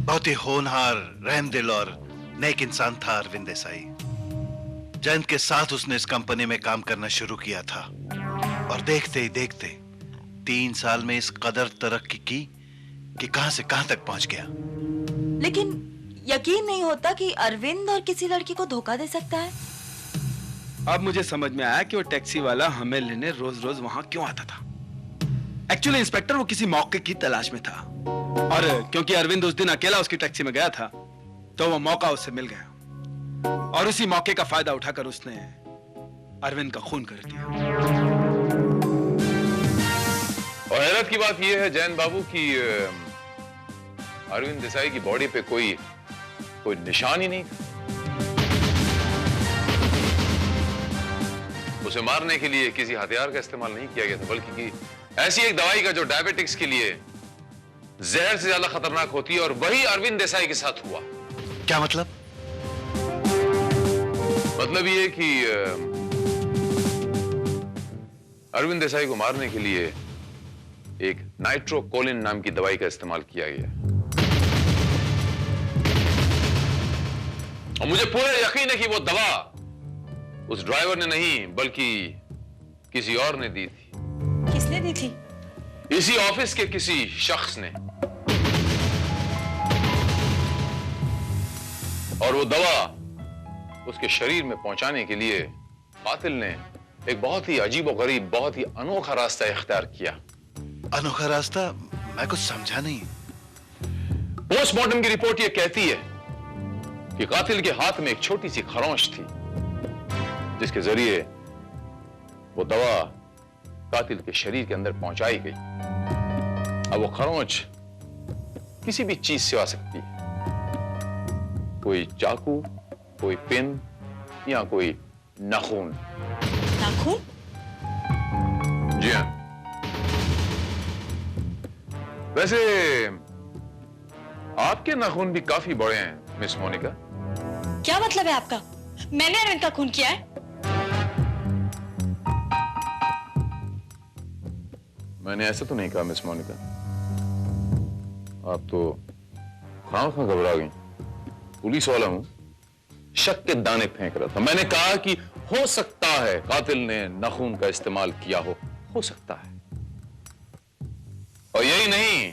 बहुत ही होनहार, रहमदिल और नेक इंसान था अरविंद देसाई। जयंत के साथ उसने इस कंपनी में काम करना शुरू किया था और देखते ही देखते 3 साल में इस कदर तरक्की की कि कहां से कहां तक पहुंच गया। लेकिन यकीन नहीं होता कि अरविंद और किसी लड़की को धोखा दे सकता है। अब मुझे समझ में आया कि वो टैक्सी वाला हमें लेने रोज रोज वहां क्यों आता था। एक्चुअली इंस्पेक्टर वो किसी मौके की तलाश में था, और क्योंकि अरविंद उस दिन अकेला उसकी टैक्सी में गया था तो वो मौका उससे मिल गया, और उसी मौके का फायदा उठाकर उसने अरविंद का खून कर दिया। और हैरत की बात यह है जैन बाबू कि अरविंद देसाई की बॉडी पे कोई निशान ही नहीं था। उसे मारने के लिए किसी हथियार का इस्तेमाल नहीं किया गया था, बल्कि कि ऐसी एक दवाई का जो डायबिटिक्स के लिए जहर से ज्यादा खतरनाक होती है, और वही अरविंद देसाई के साथ हुआ। क्या मतलब? मतलब ये कि अरविंद देसाई को मारने के लिए एक नाइट्रोकोलिन नाम की दवाई का इस्तेमाल किया गया, और मुझे पूरा यकीन है कि वो दवा उस ड्राइवर ने नहीं बल्कि किसी और ने दी थी। किसने दी थी? इसी ऑफिस के किसी शख्स ने। और वो दवा उसके शरीर में पहुंचाने के लिए कातिल ने एक बहुत ही अजीबोगरीब, बहुत ही अनोखा रास्ता इख्तियार किया। अनोखा रास्ता? मैं कुछ समझा नहीं। पोस्टमार्टम की रिपोर्ट ये कहती है कि कातिल के हाथ में एक छोटी सी खरोंच थी, जिसके जरिए वो दवा कातिल के शरीर के अंदर पहुंचाई गई। अब वो खरोंच किसी भी चीज से आ सकती है, कोई चाकू, कोई पिन या कोई नाखून। नाखून? जी हाँ। वैसे आपके नाखून भी काफी बड़े हैं मिस मोनिका। क्या मतलब है आपका? मैंने अरविंद का खून किया है? मैंने ऐसा तो नहीं कहा मिस मोनिका। आप तो खां घबरा गई। पुलिस वाला हूं, शक के दाने फेंक रहा था। मैंने कहा कि हो सकता है कातिल ने नाखून का इस्तेमाल किया हो सकता है। और यही नहीं,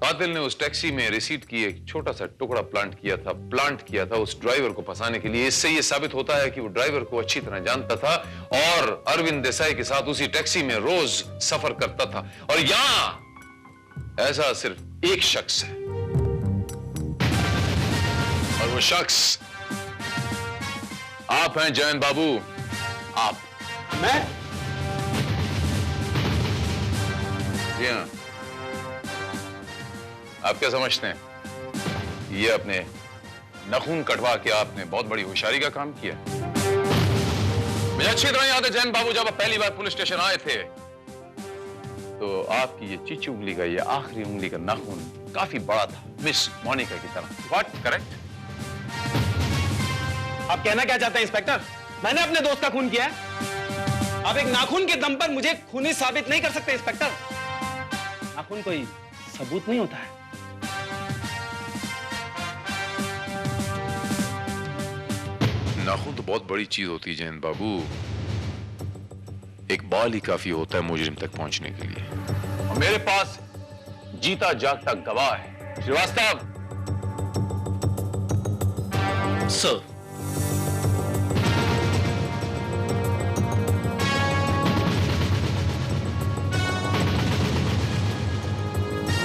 कातिल ने उस टैक्सी में रिसीट की एक छोटा सा टुकड़ा प्लांट किया था उस ड्राइवर को फंसाने के लिए। इससे यह साबित होता है कि वो ड्राइवर को अच्छी तरह जानता था और अरविंद देसाई के साथ उसी टैक्सी में रोज सफर करता था। और यहां ऐसा सिर्फ एक शख्स है, और वो शख्स आप हैं जयंत बाबू। आप? मैं? जी हाँ। आप क्या समझते हैं? ये अपने नाखून कटवा के आपने बहुत बड़ी होशियारी का काम किया। मुझे अच्छी तरह याद है जैन बाबू, जब आप पहली बार पुलिस स्टेशन आए थे तो आपकी ये चीची उंगली का, ये आखिरी उंगली का नाखून काफी बड़ा था, मिस मोनिका की तरह। व्हाट? करेक्ट? आप कहना क्या चाहते हैं इंस्पेक्टर? मैंने अपने दोस्त का खून किया है? आप एक नाखून के दम पर मुझे खूनी साबित नहीं कर सकते इंस्पेक्टर। नाखून कोई सबूत नहीं होता है। नाखून तो बहुत बड़ी चीज होती है जयंत बाबू। एक बाल ही काफी होता है मुजरिम तक पहुंचने के लिए। और मेरे पास जीता जागता गवाह है। श्रीवास्तव। सर।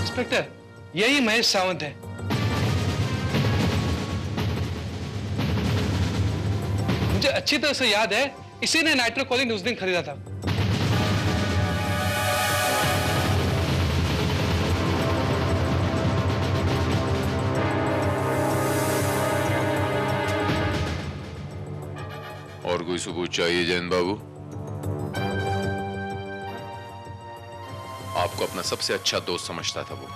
इंस्पेक्टर, यही महेश सावंत है। मुझे अच्छी तरह से याद है, इसी ने नाइट्रोकोलिन उस दिन खरीदा था। और कोई सबूत चाहिए जयंत बाबू? आपको अपना सबसे अच्छा दोस्त समझता था वो,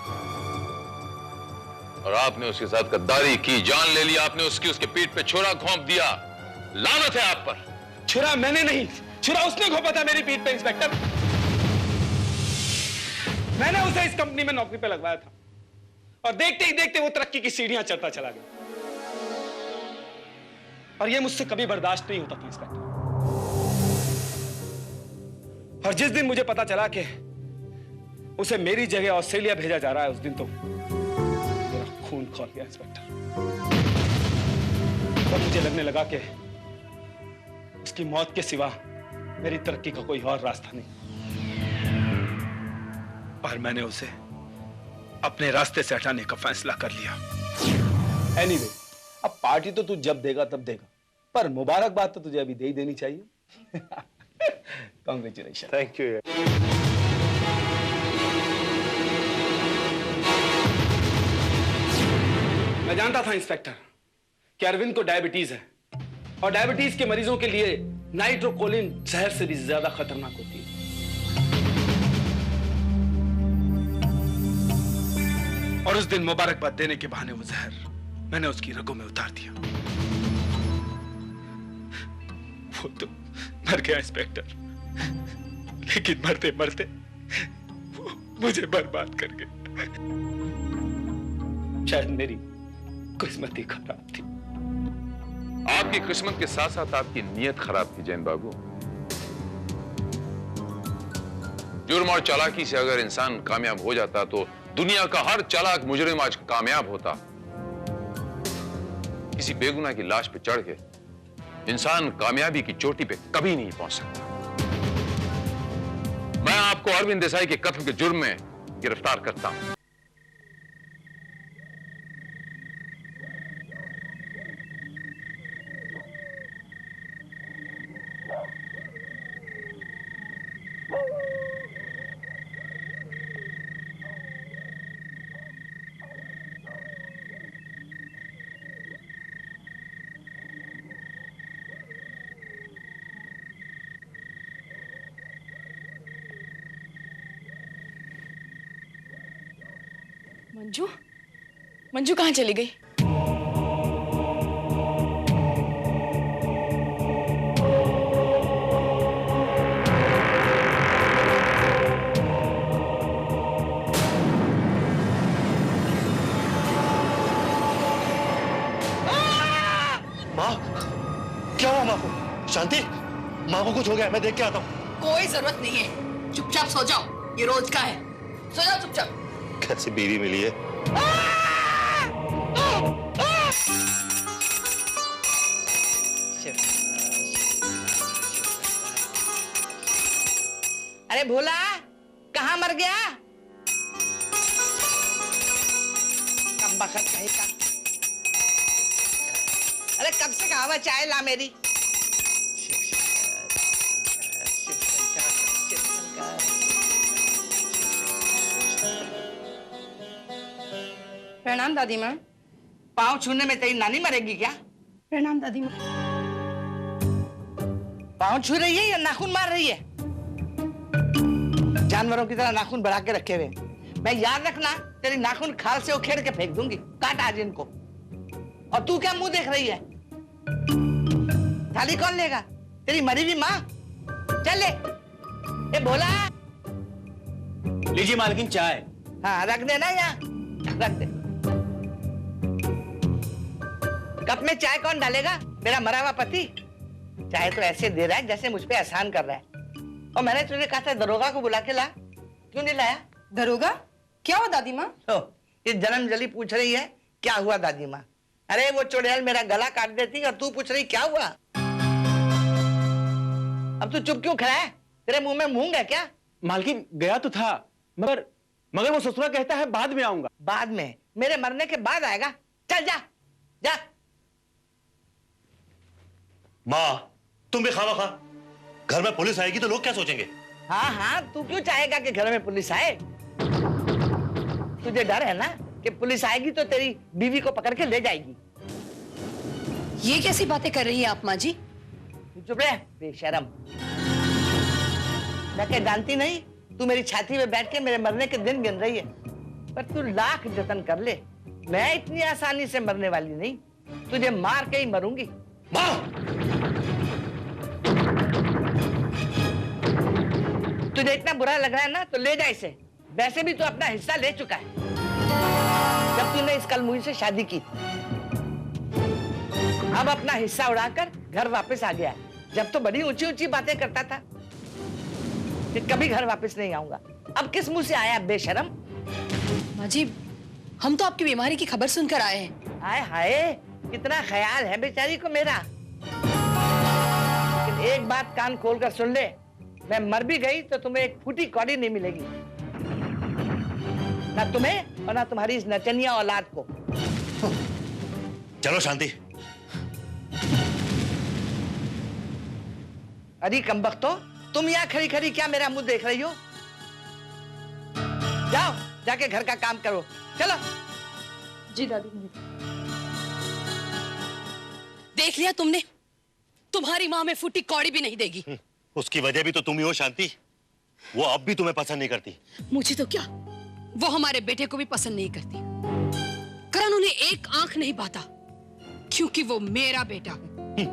और आपने उसके साथ गद्दारी की, जान ले लिया आपने उसके पीठ पे छुरा घोंप दिया। लानत है आप पर। छुरा मैंने नहीं, छुरा उसने घोंपा था मेरी पीठ पे इंस्पेक्टर। मैंने उसे इस कंपनी में नौकरी पे लगवाया था। और देखते ही देखते वो तरक्की की सीढ़ियां चढ़ता चला गया। और ये मुझसे कभी बर्दाश्त नहीं होता था इंस्पेक्टर। और जिस दिन मुझे पता चला कि उसे मेरी जगह ऑस्ट्रेलिया भेजा जा रहा है, उस दिन तो मेरा खून खौल गया इंस्पेक्टर। और मुझे लगने लगा कि उसकी मौत के सिवा मेरी तरक्की का कोई और रास्ता नहीं। और मैंने उसे अपने रास्ते से हटाने का फैसला कर लिया। एनीवे, अब पार्टी तो तू जब देगा तब देगा, पर मुबारकबाद तो तुझे अभी दे ही देनी चाहिए। कांग्रेचुलेशन। Thank you. मैं जानता था इंस्पेक्टर कि अरविंद को डायबिटीज है, और डायबिटीज के मरीजों के लिए नाइट्रोकोलिन जहर से भी ज्यादा खतरनाक होती है। और उस दिन मुबारकबाद देने के बहाने वो जहर मैंने उसकी रगों में उतार दिया। वो तो मर गया इंस्पेक्टर, लेकिन मरते मरते वो मुझे बर्बाद कर गया। शायद मेरी किस्मत ही खराब थी। आपकी किस्मत के साथ साथ आपकी नीयत खराब थी जैन बाबू। जुर्म और चालाकी से अगर इंसान कामयाब हो जाता तो दुनिया का हर चालाक मुजरिम आज कामयाब होता। किसी बेगुनाह की लाश पे चढ़ के इंसान कामयाबी की चोटी पे कभी नहीं पहुंच सकता। मैं आपको अरविंद देसाई के कत्ल के जुर्म में गिरफ्तार करता हूं। मंजू, मंजू कहाँ चली गई? माँ, क्या हुआ माँ को? शांति, माँ को कुछ हो गया, मैं देख के आता हूँ। कोई जरूरत नहीं है, चुपचाप सो जाओ, ये रोज का है। सो जाओ चुपचाप। कैसी बीवी मिली है? अरे भोला, कहाँ मर गया? कब बखत कहीं का? अरे कब से कहा हुआ चाय ला मेरी? प्रणाम दादी माँ। पाँव छूने में तेरी नानी मरेगी क्या? प्रणाम दादी माँ। पाँव छू रही है या नाखून मार रही है? जानवरों की तरह नाखून बढ़ा के रखे हुए। मैं याद रखना, तेरी नाखून खाल से उखेड़ के फेंक दूंगी। काट आज इनको। और तू क्या मुंह देख रही है? थाली कौन लेगा? तेरी मरी हुई माँ। चल ले। ए भोला, लीजिए मालकिन चाय। हाँ रख देना यहाँ, रख दे। कप में चाय कौन डालेगा? मेरा मरा हुआ पति। चाय तो ऐसे दे रहा है जैसे मुझ पे एहसान कर रहा है। और मैंने तुझे कहा था दरोगा को बुला के ला, क्यों नहीं लाया? दरोगा? क्या हुआ दादी माँ? ये जन्म जली पूछ रही है क्या हुआ दादी माँ। अरे वो चुड़ैल मेरा गला काट देती और तू पूछ रही क्या हुआ। अब तू चुप क्यों खड़ा है? तेरे मुंह में मूंग है क्या? मालकिन गया तो था, मगर वो ससुरा कहता है बाद में आऊंगा। बाद में? मेरे मरने के बाद आएगा? चल जा जा। माँ, तुम भी खावा खा। घर में पुलिस आएगी तो लोग क्या सोचेंगे? हाँ हाँ, तू क्यों चाहेगा कि घर में पुलिस आए? तुझे डर है ना कि पुलिस आएगी तो तेरी बीवी को पकड़ के ले जाएगी। ये कैसी बातें कर रही है आप माँ जी? तू चुप रह बेशरम। मैं क्या जानती नहीं? तू मेरी छाती में बैठ के मेरे मरने के दिन गिन रही है। पर तू लाख जतन कर ले, मैं इतनी आसानी से मरने वाली नहीं। तुझे मार के ही मरूंगी। माँ! तुझे इतना बुरा लग रहा है ना तो ले जा इसे। वैसे भी तू अपना हिस्सा ले चुका है। जब तूने इस कलमुही से शादी की। अब अपना हिस्सा उड़ाकर घर वापस आ गया है। जब तो बड़ी ऊंची ऊंची बातें करता था कि कभी घर वापस नहीं आऊंगा, अब किस मुंह से आया बेशरम? माँ जी, हम तो आपकी बीमारी की खबर सुनकर आए हैं। हाय हाय, कितना ख्याल है बेचारी को मेरा। लेकिन एक बात कान खोलकर सुन ले, मैं मर भी गई तो तुम्हें एक फूटी कौड़ी नहीं मिलेगी, ना तुम्हें और ना तुम्हारी इस नचनिया औलाद को। चलो शांति। अरे कमबख्तो, तुम यहाँ खड़ी खड़ी क्या मेरा मुंह देख रही हो? जाओ जाके घर का काम करो, चलो। जी दादी। देख लिया तुमने, तुम्हारी माँ में फूटी कौड़ी भी नहीं देगी। उसकी वजह भी तो तुम ही हो शांति। वो अब भी तुम्हें पसंद नहीं करती। मुझे तो क्या, वो हमारे बेटे को भी पसंद नहीं करती। करण उन्हें एक आंख नहीं पाता, क्योंकि वो मेरा बेटा है।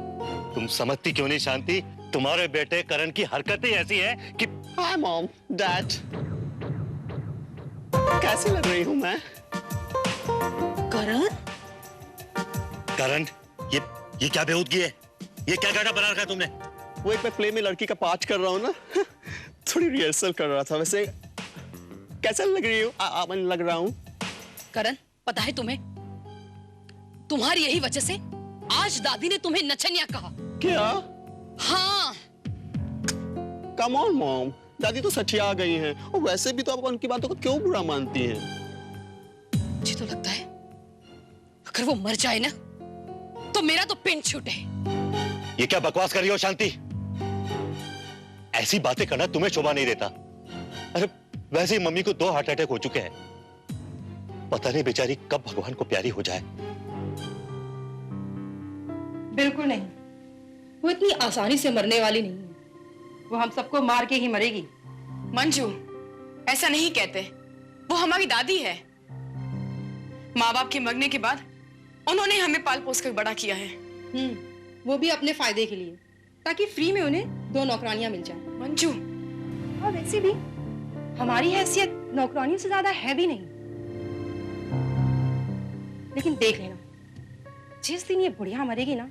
तुम समझती क्यों नहीं शांति? तुम्हारे बेटे करण की हरकतें ऐसी है कि। हाय मॉम, डैड, कैसी लग रही हूँ मैं? करण? करण, ये क्या बेहूदगी है? ये क्या गाना बना रखा है तुमने? वो एक मैं प्ले में लड़की का पार्ट कर रहा हूँ ना, थोड़ी रिहर्सल कर रहा था। वैसे कैसा लग रही हूँ? मैं लग रहा हूँ। करण, पता है तुम्हें, तुम्हारी यही वजह से आज दादी ने तुम्हें नचनिया कहा। क्या? हाँ। कम ऑन मॉम, दादी तो सठिया गई हैं, और वैसे भी तो आप उनकी बातों को क्यों बुरा मानती हैं? मुझे तो लगता है अगर वो मर जाए ना तो मेरा तो पिंड छूटे। ये क्या बकवास कर रही हो शांति? ऐसी बातें करना तुम्हें शोभा नहीं देता। अरे वैसे ही मम्मी को 2 हार्ट अटैक हो चुके हैं। पता नहीं बेचारी कब भगवान को प्यारी हो जाए। बिल्कुल नहीं, वो इतनी आसानी से मरने वाली नहीं है। वो हम सबको मार के ही मरेगी। मंजू, ऐसा नहीं कहते, वो हमारी दादी है। माँ बाप के मरने के बाद उन्होंने हमें पाल पोस कर बड़ा किया है। वो भी अपने फायदे के लिए, ताकि फ्री में उन्हें 2 नौकरानियां मिल जाएं। मंजू, और वैसे भी हमारी हैसियत नौकरानियों से ज्यादा है भी नहीं। लेकिन देख लेना, जिस दिन ये बुढ़िया मरेगी ना,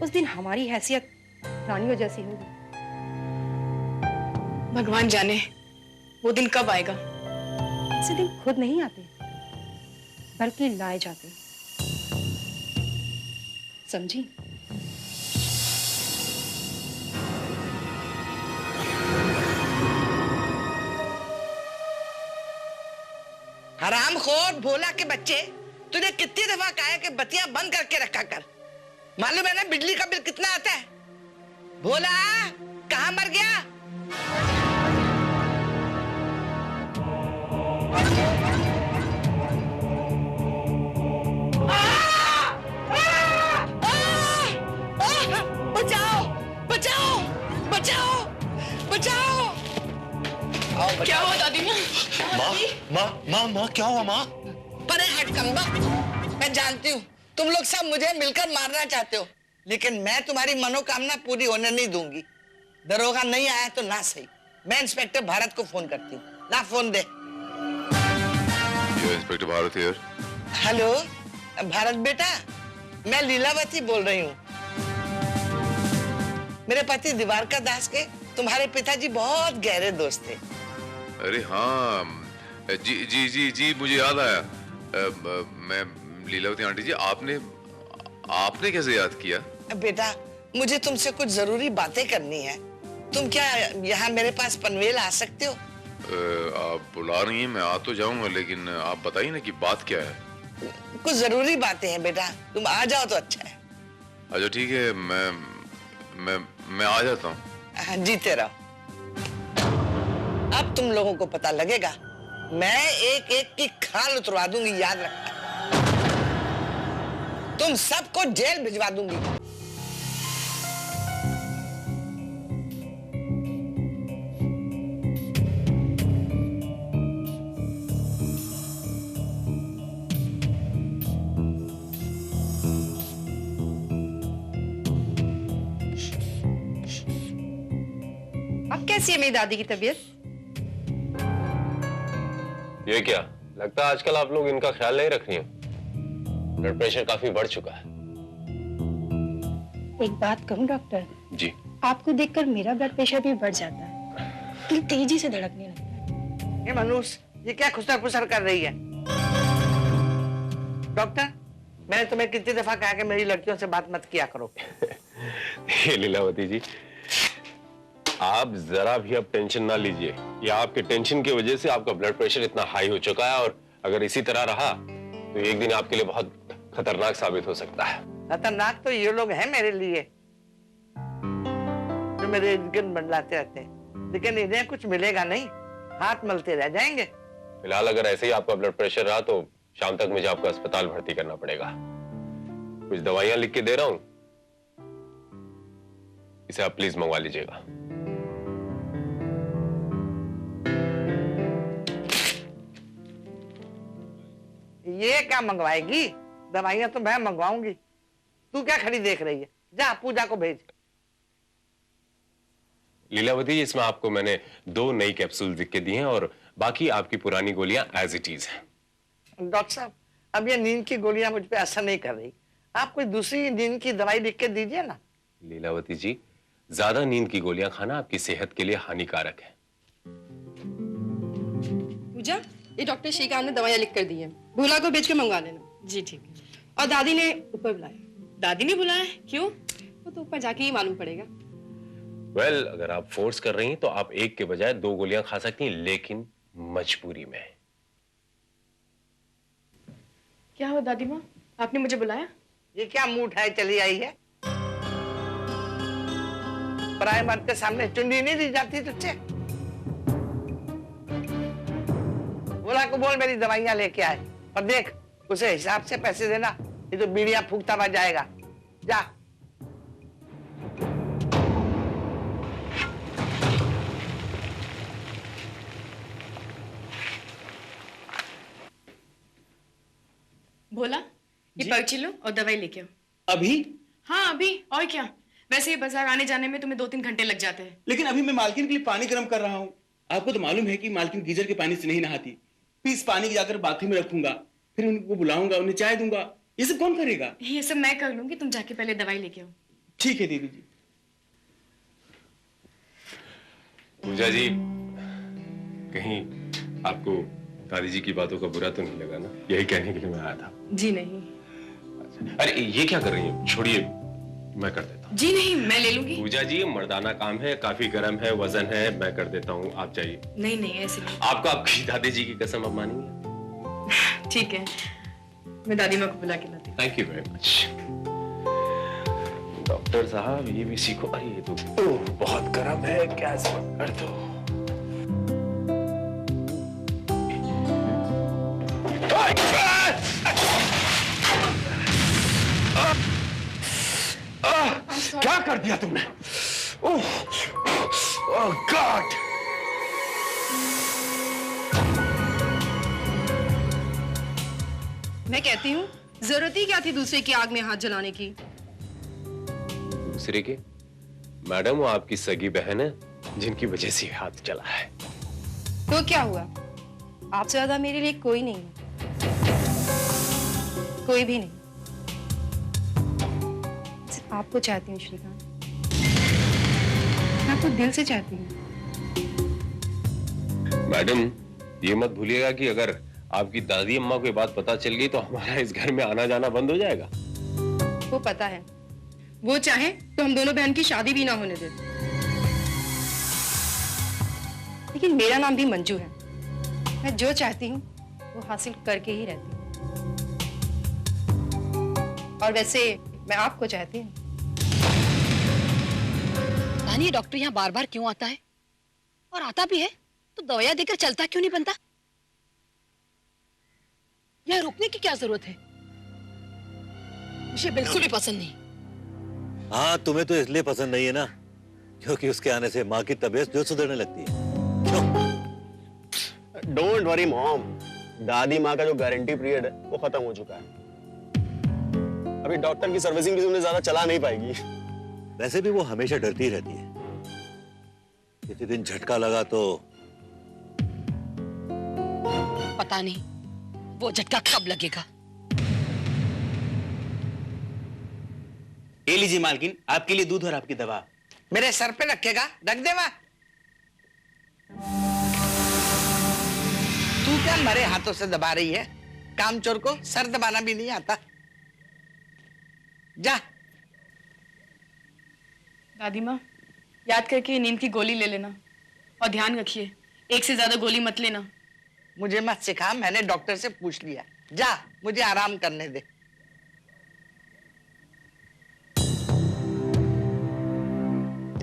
उस दिन हमारी हैसियत रानियों जैसी होगी। भगवान जाने वो दिन कब आएगा। ऐसे दिन खुद नहीं आते, बल्कि लाए जाते। समझी? हरामखोर भोला के बच्चे, तुझे कितनी दफा कहा है कि बत्तियां बंद करके रखा कर। मालूम है ना बिजली का बिल कितना आता है? भोला, कहाँ मर गया? बचाओ, बचाओ, बचाओ, बचाओ। क्या हुआ दादी? माँ क्या हुआ माँ? परे हट कमबख्त, मैं जानती हूँ तुम लोग सब मुझे मिलकर मारना चाहते हो, लेकिन मैं तुम्हारी मनोकामना पूरी होने नहीं दूंगी। दरोगा नहीं आया तो ना सही, मैं इंस्पेक्टर भारत को फोन करती हूँ। ना phone they. Inspector Bharat here. Hello Bharat बेटा, मैं लीलावती बोल रही हूँ। मेरे पति दिवारका दास के तुम्हारे पिताजी बहुत गहरे दोस्त थे। अरे हाँ, जी जी जी जी, मुझे याद आया। मैं लीलावती आंटी जी, आपने कैसे याद किया? बेटा, मुझे तुमसे कुछ जरूरी बातें करनी है। तुम क्या यहाँ मेरे पास पनवेल आ सकते हो? आप बुला रही हैं, मैं आ तो जाऊंगा, लेकिन आप बताइए ना कि बात क्या है। कुछ जरूरी बातें हैं बेटा, तुम आ जाओ तो अच्छा है। अच्छा ठीक है, मैं आ जाता हूँ। हाँ, जीते रहो। अब तुम लोगों को पता लगेगा, मैं एक एक की खाल उतरवा दूंगी, याद रखना। तुम सबको जेल भिजवा दूंगी। अब कैसी है मेरी दादी की तबीयत? ये क्या, लगता है आजकल आप लोग इनका ख्याल नहीं रख रही हैं। ब्लड प्रेशर काफी बढ़ चुका है। एक बात कहूँ डॉक्टर? जी। आपको देखकर मेरा ब्लड प्रेशर भी बढ़ जाता है, दिल तेजी से धड़कने लगता है। ये मनुष्य, ये क्या खुसर खुसर कर रही है? डॉक्टर, मैंने तुम्हें कितनी दफा कहा कि मेरी लड़कियों से बात मत किया करो। ये लीलावती जी, आप जरा भी अब टेंशन ना लीजिए। ये आपके टेंशन की वजह से आपका ब्लड प्रेशर इतना हाई हो चुका है, और अगर इसी तरह रहा तो एक दिन आपके लिए बहुत खतरनाक साबित हो सकता है। खतरनाक तो ये लोग हैं मेरे लिए, जो मेरे इर्द गिर्द मंडलाते रहते हैं, लेकिन इन्हें कुछ मिलेगा नहीं, हाथ मलते रह जाएंगे। फिलहाल अगर ऐसे ही आपका ब्लड प्रेशर रहा तो शाम तक मुझे आपको अस्पताल भर्ती करना पड़ेगा। कुछ दवाइयां लिख के दे रहा हूं, इसे आप प्लीज मंगवा लीजिएगा। ये क्या मंगवाएगी? दवाइयां तो मैं मंगवाऊंगी, तू क्या खड़ी देख रही है? जा पूजा को भेज। लीलावती, इसमें आपको मैंने 2 नई कैप्सूल लिख के दी हैं और बाकी आपकी पुरानी गोलियां एज इट इज हैं। डॉक्टर साहब, अब ये नींद की गोलियां मुझ पे असर नहीं कर रही, आप कोई दूसरी नींद की दवाई लिख के दीजिए ना। लीलावती जी, ज्यादा नींद की गोलियां खाना आपकी सेहत के लिए हानिकारक है। पूजा, ये डॉक्टर श्रीकांत ने दवाइयाँ लिख कर दी है, भोला को भेज के मंगवा लेना। जी ठीक है। और दादी ने ऊपर बुलाया। दादी ने बुलाया? क्यों? वो तो ऊपर जाके ही मालूम पड़ेगा। वेल, अगर आप फोर्स कर रही हैं तो आप एक के बजाय 2 गोलियां खा सकती हैं, लेकिन मजबूरी में। क्या हुआ दादी माँ, आपने मुझे बुलाया? ये क्या मुंह उठाए चली आई है? पराए मर्द के सामने चुन्नी नहीं दी जाती तुझसे? बोला को बोल मेरी दवाइयां लेके आए, और देख उसे हिसाब से पैसे देना, ये तो बीड़ियां फूकता हुआ जाएगा। जा। भोला, ये पर्ची लो और दवाई लेके आओ। अभी? हाँ अभी, और क्या। वैसे ये बाजार आने जाने में तुम्हें 2-3 घंटे लग जाते हैं। लेकिन अभी मैं मालकिन के लिए पानी गर्म कर रहा हूँ। आपको तो मालूम है कि मालकिन गीजर के पानी से नहीं नहाती। फिर इस पानी को जाकर बाथरूम में रखूंगा, फिर उनको बुलाऊंगा, उन्हें चाय दूंगा। ये सब कौन करेगा? ये सब मैं कर लूंगी, तुम जाके पहले दवाई लेके आओ। ठीक है दीदी जी। पूजा जी, कहीं आपको दादी जी की बातों का बुरा तो नहीं लगा ना? यही कहने के लिए मैं आया था। जी नहीं। अरे ये क्या कर रही है? छोड़िए, मैं कर देता हूँ। जी नहीं, मैं ले लूंगी। पूजा जी, मर्दाना काम है, काफी गर्म है, वजन है, मैं कर देता हूँ, आप जाइए। नहीं नहीं, ऐसे नहीं। आपको आपकी दादी जी की कसम अब मानेंगे? ठीक है, मैं दादी माँ को बुला के लाती हूँ। Thank you very much. Doctor साहब, ये भी सीखो। अरे ये तो बहुत गर्म है, गैस बंद कर दो। क्या कर दिया तुमने? ओह गॉड! मैं कहती हूँ, जरूरत ही क्या थी दूसरे की आग में हाथ जलाने की? दूसरे के? मैडम, वो आपकी सगी बहन है, जिनकी वजह से हाथ जला है। तो क्या हुआ? आपसे ज्यादा मेरे लिए कोई नहीं है, कोई भी नहीं। सिर्फ आपको चाहती हूँ श्रीकांत, मैं आपको दिल से चाहती हूँ। मैडम, ये मत भूलिएगा कि अगर आपकी दादी अम्मा को ये बात पता चल गई तो हमारा इस घर में आना जाना बंद हो जाएगा। वो पता है, वो चाहे तो हम दोनों बहन की शादी भी ना होने दे, लेकिन मेरा नाम भी मंजू है। मैं जो चाहती हूँ वो हासिल करके ही रहती हूँ। और वैसे मैं आपको चाहती हूँ। रानी, डॉक्टर यहाँ बार बार क्यों आता है? और आता भी है तो दवाइयां देकर चलता क्यों नहीं बनता? यह रोकने की क्या जरूरत है? मुझे बिल्कुल भी पसंद नहीं। हाँ, तुम्हें तो इसलिए पसंद नहीं है ना, क्योंकि उसके आने से माँ की तबीयत जो सुधरने लगती है। डोंट वरी मॉम, दादी माँ का जो गारंटी पीरियड है वो खत्म हो चुका है। अभी डॉक्टर की सर्विसिंग भी उन्हें ज्यादा चला नहीं पाएगी। वैसे भी वो हमेशा डरती रहती है, किसी दिन झटका लगा तो। पता नहीं वो झटका कब लगेगा? ये लीजिए मालकिन, आपके लिए दूध और आपकी दवा। मेरे सर पे रखेगा? रख दे वहां। तू क्या मेरे हाथों से दबा रही है? कामचोर को सर दबाना भी नहीं आता। जा। दादी माँ, याद करके नींद की गोली ले लेना और ध्यान रखिए, एक से ज्यादा गोली मत लेना। मुझे मत सिखा, मैंने डॉक्टर से पूछ लिया। जा, मुझे आराम करने दे।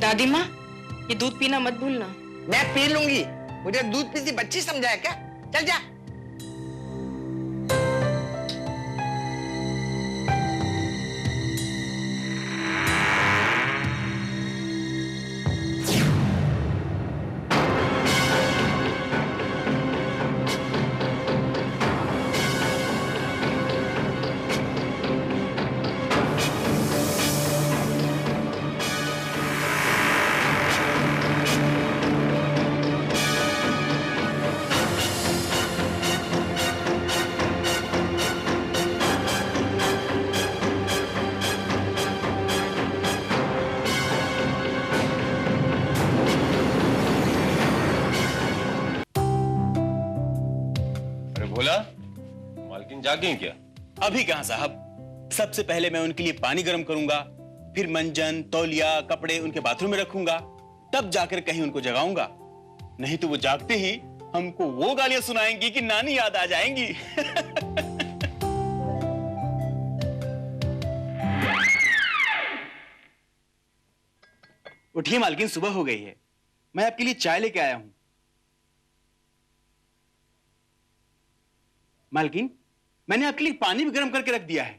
दादी माँ, ये दूध पीना मत भूलना। मैं पी लूंगी। मुझे दूध पीती बच्ची समझाया क्या? चल जा। मालकिन जाग गई क्या? अभी कहां साहब, सबसे पहले मैं उनके लिए पानी गर्म करूंगा, फिर मंजन, तौलिया, कपड़े उनके बाथरूम में रखूंगा, तब जाकर कहीं उनको जगाऊंगा। नहीं तो वो जागते ही हमको वो गालियां सुनाएंगी कि नानी याद आ जाएंगी। उठिए मालकिन, सुबह हो गई है। मैं आपके लिए चाय लेके आया हूं। मालकिन, मैंने आपके लिए पानी भी गर्म करके रख दिया है।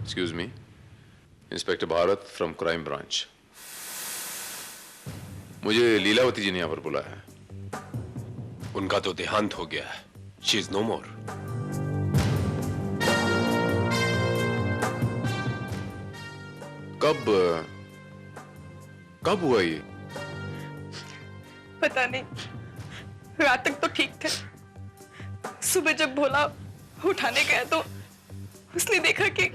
Excuse me, inspector Bharat from crime branch. मुझे लीलावती जी ने यहां पर बुलाया है। उनका तो देहांत हो गया है। शी इज नो मोर। कब हुआ ये? पता नहीं, रात तक तो ठीक थे। सुबह जब भोला उठाने गया तो उसने देखा कि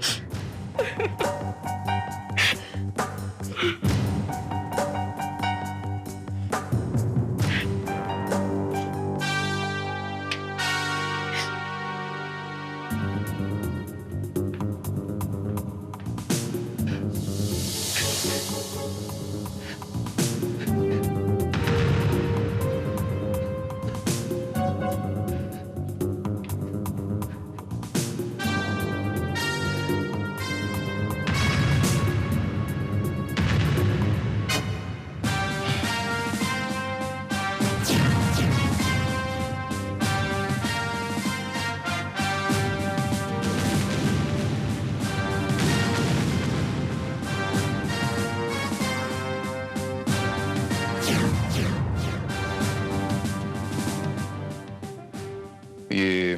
ये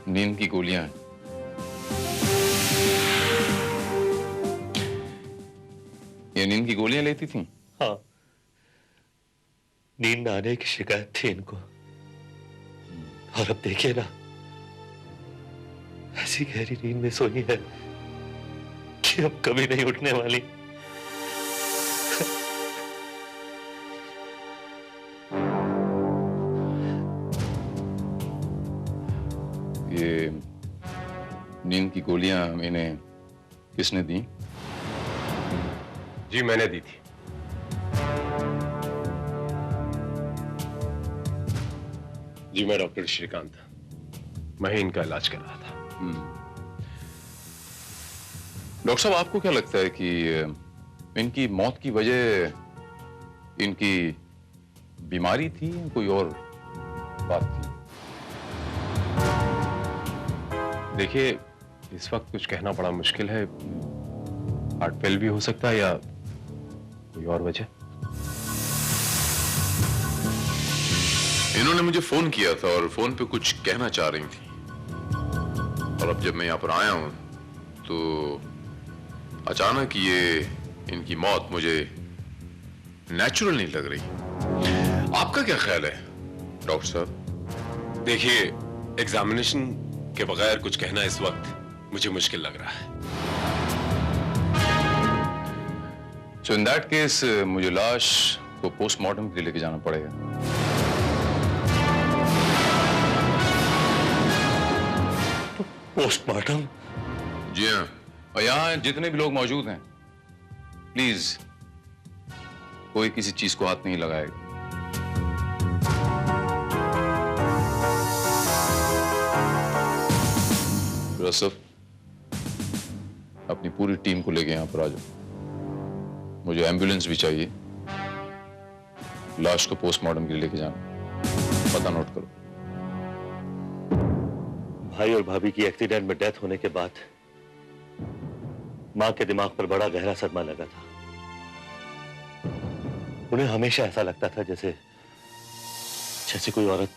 नींद की गोलियां हैं। ये नींद की गोलियां लेती थी? हाँ, नींद न आने की शिकायत थी इनको। और अब देखिए ना, ऐसी गहरी नींद में सोई है कि अब कभी नहीं उठने वाली। ये नींद की गोलियां मैंने किसने दी? जी मैंने दी थी। जी मैं डॉक्टर श्रीकांत, मैं ही इनका इलाज कर रहा था। डॉक्टर साहब, आपको क्या लगता है कि इनकी मौत की वजह इनकी बीमारी थी या कोई और बात थी? देखिए, इस वक्त कुछ कहना बड़ा मुश्किल है। हार्ट फेल भी हो सकता है या कोई और वजह। इन्होंने मुझे फोन किया था और फोन पे कुछ कहना चाह रही थी, और अब जब मैं यहाँ पर आया हूं तो अचानक ये इनकी मौत मुझे नेचुरल नहीं लग रही। आपका क्या ख्याल है डॉक्टर साहब? देखिए, एग्जामिनेशन के बगैर कुछ कहना इस वक्त मुझे मुश्किल लग रहा है। सो इन दैट केस मुझे लाश को पोस्टमार्टम के लिए लेके जाना पड़ेगा। पोस्टमार्टम? जी हाँ, और यहाँ जितने भी लोग मौजूद हैं, प्लीज कोई किसी चीज को हाथ नहीं लगाएगा। रसफ, अपनी पूरी टीम को लेके यहाँ पर आ जाओ। मुझे एम्बुलेंस भी चाहिए। लाश को पोस्टमार्टम के लिए लेके जाना। पता नोट करो। भाई और भाभी की एक्सीडेंट में डेथ होने के बाद मां के दिमाग पर बड़ा गहरा सदमा लगा था। उन्हें हमेशा ऐसा लगता था जैसे कोई औरत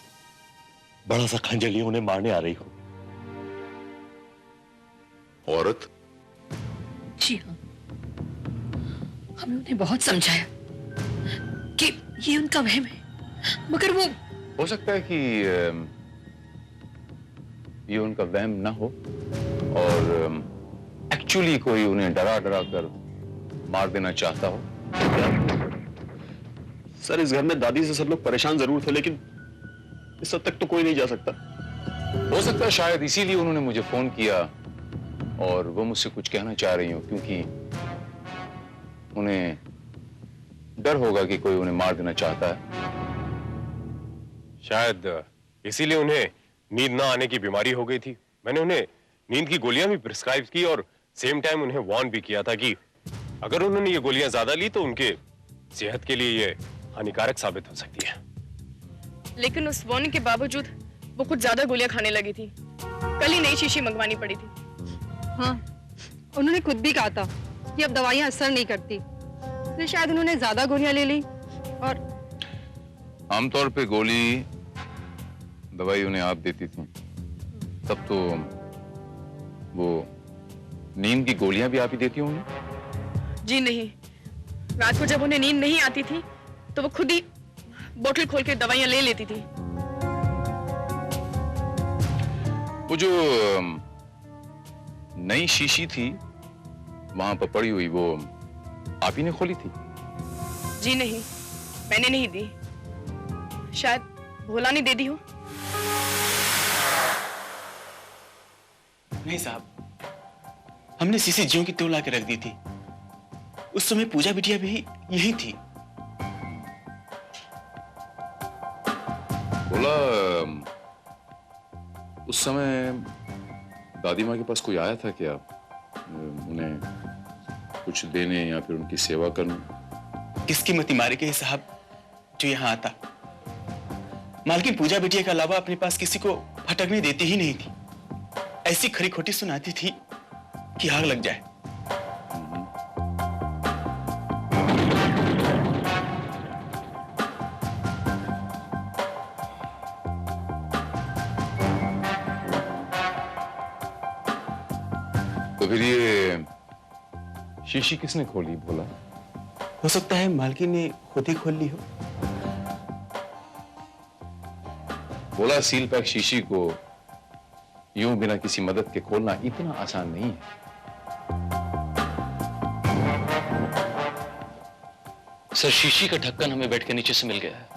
बड़ा सा खंजर लिए उन्हें मारने आ रही हो। औरत? जी हाँ, हमने उन्हें बहुत समझाया कि ये उनका वहम है, मगर वो हो सकता है कि ये उनका वहम ना हो और एक्चुअली कोई उन्हें डरा डरा कर मार देना चाहता हो। सर, इस घर में दादी से सब लोग परेशान जरूर थे, लेकिन इस हद तक तो कोई नहीं जा सकता। हो सकता है शायद इसीलिए उन्होंने मुझे फोन किया और वो मुझसे कुछ कहना चाह रही हो, क्योंकि उन्हें डर होगा कि कोई उन्हें मार देना चाहता है। शायद इसीलिए उन्हें नींद ना आने की बीमारी हो गई थी। मैंने उन्हें नींद की गोलियां भी प्रिस्क्राइब की और सेम टाइम उन्हें वार्न भी किया था कि अगर उन्होंने ये गोलियां ज्यादा ली तो उनके सेहत के लिए ये हानिकारक साबित हो सकती है। लेकिन उस वार्निंग के बावजूद वो कुछ ज्यादा गोलियां खाने लगी थी। कल ही नई शीशी मंगवानी पड़ी थी। हाँ, उन्होंने खुद भी कहा था कि अब दवाइयां असर नहीं करती, तो शायद उन्होंने ज्यादा गोलियां ले ली। और आमतौर पे गोली दवाई उन्हें आप देती थी, तब तो वो नींद की गोलियां भी आप ही देती होंगी? जी नहीं, रात को जब उन्हें नींद नहीं आती थी तो वो खुद ही बोतल खोल के दवाइयां ले लेती थी। वो जो नई शीशी थी वहां पर पड़ी हुई, वो आप ही ने खोली थी? जी नहीं, मैंने नहीं दी। शायद भोला ने दे दी हो। नहीं साहब, हमने शीशी ज्यों की त्यों ला के रख दी थी। उस समय पूजा बिटिया भी यही थी। बोला उस समय दादी माँ के पास कोई आया था क्या, उन्हें कुछ देने या फिर उनकी सेवा करने? किसकी मती मारे के साहब जो यहाँ आता। मालकिन पूजा बिटिया के अलावा अपने पास किसी को फटकने देती ही नहीं थी। ऐसी खरी खोटी सुनाती थी कि आग लग जाए। तो फिर ये शीशी किसने खोली भोला? हो सकता है मालकिन ने खुद ही खोल ली हो। बोला सील पैक शीशी को यूं बिना किसी मदद के खोलना इतना आसान नहीं है। सर, शीशी का ढक्कन हमें बेड के नीचे से मिल गया है।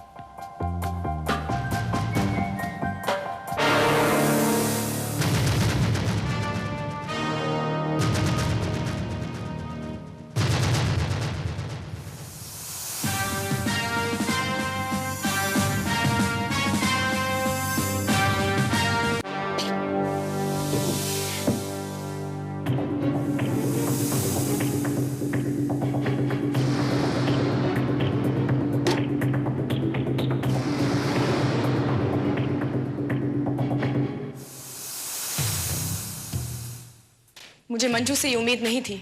मुझे मंजू से ये उम्मीद नहीं थी।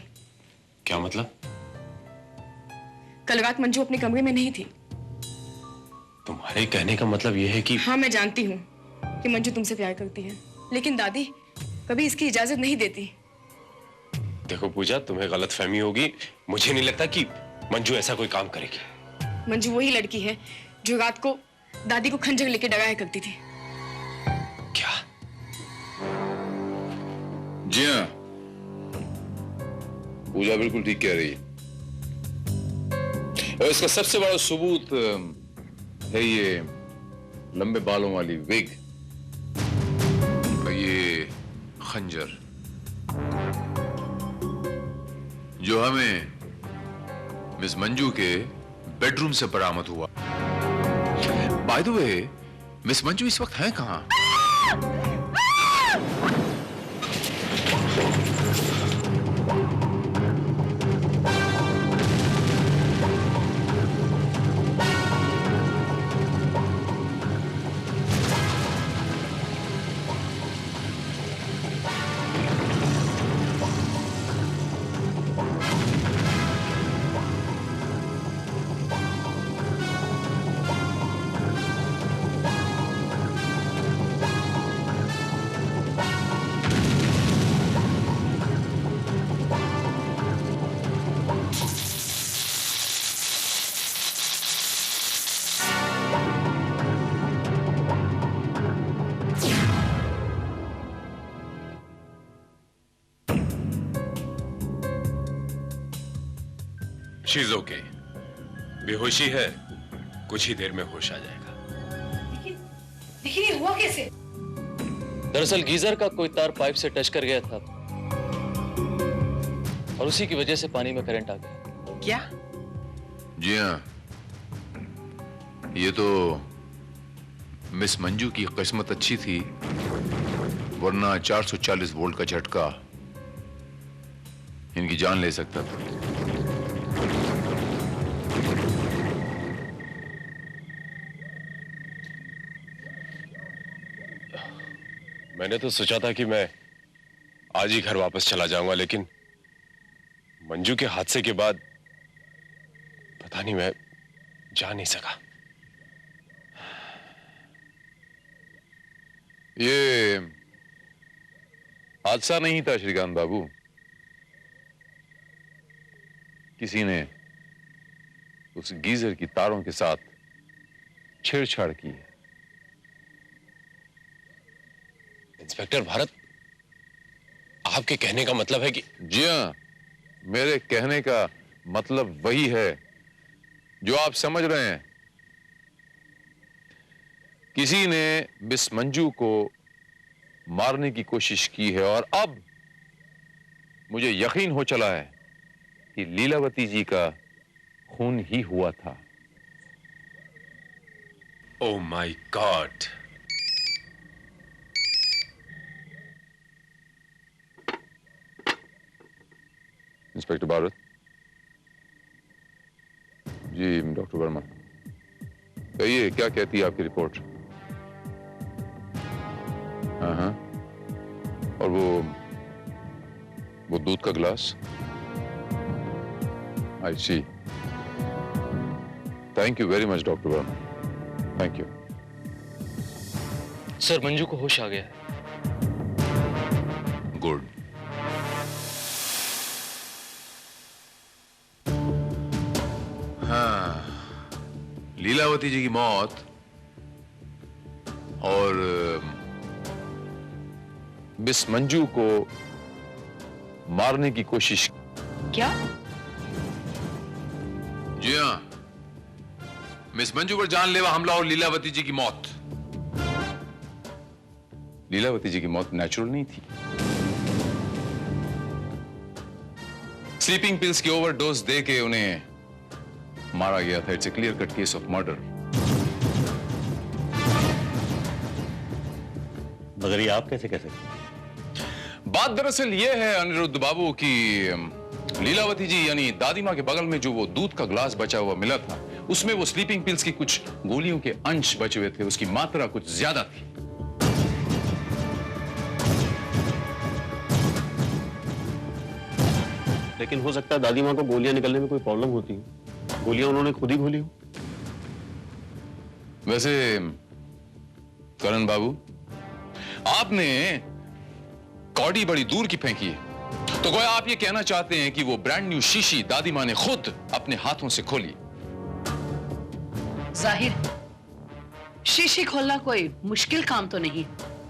क्या मतलब? कल रात मंजू अपने कमरे में नहीं थी। तुम्हारे कहने का मतलब यह है कि... हाँ, मैं जानती हूँ कि मंजू तुमसे प्यार करती है, लेकिन दादी कभी इसकी इजाजत नहीं देती। देखो पूजा, तुम्हें गलतफहमी होगी। मुझे नहीं लगता कि मंजू ऐसा कोई काम करेगी। मंजू वही लड़की है जो रात को दादी को खंजर लेके डराया करती थी। क्या? जी हाँ, पूजा बिल्कुल ठीक कह रही है। और इसका सबसे बड़ा सबूत है ये लंबे बालों वाली विग और ये खंजर जो हमें मिस मंजू के बेडरूम से बरामद हुआ। Bye the way, miss Manju इस वक्त हैं कहां? शीज ओके, बेहोशी है, कुछ ही देर में होश आ जाएगा। लेकिन ये हुआ कैसे? दरअसल गीजर का कोई तार पाइप से टच कर गया था और उसी की वजह से पानी में करंट आ गया। क्या? जी हाँ, ये तो मिस मंजू की किस्मत अच्छी थी, वरना 440 वोल्ट का झटका इनकी जान ले सकता था। मैंने तो सोचा था कि मैं आज ही घर वापस चला जाऊंगा, लेकिन मंजू के हादसे के बाद पता नहीं, मैं जा नहीं सका। ये हादसा नहीं था श्रीकांत बाबू, किसी ने उस गीजर की तारों के साथ छेड़छाड़ की है। इंस्पेक्टर भारत, आपके कहने का मतलब है कि... जी हाँ, मेरे कहने का मतलब वही है जो आप समझ रहे हैं। किसी ने मिस मंजू को मारने की कोशिश की है और अब मुझे यकीन हो चला है कि लीलावती जी का खून ही हुआ था। Oh my God! Inspector Bharat ji, doctor Verma, कहिए क्या कहती है आपकी रिपोर्ट? हाँ, और वो दूध का गिलास? I see. Thank you very much doctor Verma, thank you. Sir, Manju को होश आ गया है। गुड। हाँ, लीलावती जी की मौत और मिस मंजू को मारने की कोशिश। क्या? जी हाँ, मिस मंजू पर जानलेवा हमला और लीलावती जी की मौत। लीलावती जी की मौत नेचुरल नहीं थी, स्लीपिंग पिल्स की ओवरडोज देके उन्हें मारा गया था। It's a clear cut case of murder. मगर ये आप कैसे कह सकते? बात दरअसल ये है अनिरुद्ध बाबू की लीलावती जी यानी दादी माँ के बगल में जो वो दूध का ग्लास बचा हुआ मिला था, उसमें वो स्लीपिंग पिल्स की कुछ गोलियों के अंश बचे हुए थे, उसकी मात्रा कुछ ज्यादा थी। लेकिन हो सकता है दादी माँ को गोलियां निकलने में कोई प्रॉब्लम होती है। गोलियां उन्होंने खुद ही खोली हो। वैसे करण बाबू, आपने कौड़ी बड़ी दूर की फेंकी है, तो गोया आप ये कहना चाहते हैं कि वो ब्रांड न्यू शीशी दादी माँ ने खुद अपने हाथों से खोली। जाहिर शीशी खोलना कोई मुश्किल काम तो नहीं।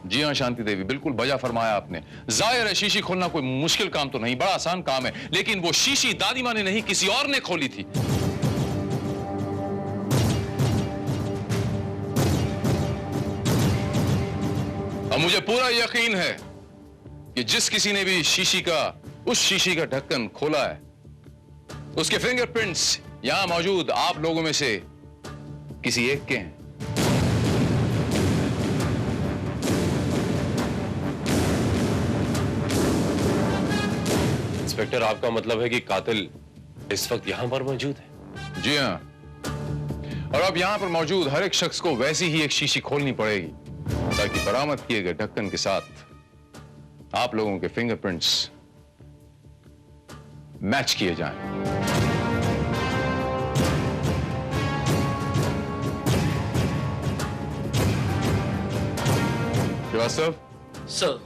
जी हाँ शांति देवी, बिल्कुल बजा फरमाया आपने। जाहिर है शीशी खोलना कोई मुश्किल काम तो नहीं, बड़ा आसान काम है, लेकिन वो शीशी दादी माँ ने नहीं, किसी और ने खोली थी। अब मुझे पूरा यकीन है कि जिस किसी ने भी उस शीशी का ढक्कन खोला है, उसके फिंगरप्रिंट्स यहां मौजूद आप लोगों में से किसी एक के हैं। इंस्पेक्टर, आपका मतलब है कि कातिल इस वक्त यहां पर मौजूद है? जी हाँ, और अब यहां पर मौजूद हर एक शख्स को वैसी ही एक शीशी खोलनी पड़ेगी ताकि बरामद किए गए ढक्कन के साथ आप लोगों के फिंगरप्रिंट्स मैच किए जाएं। श्रीवास्तव सर,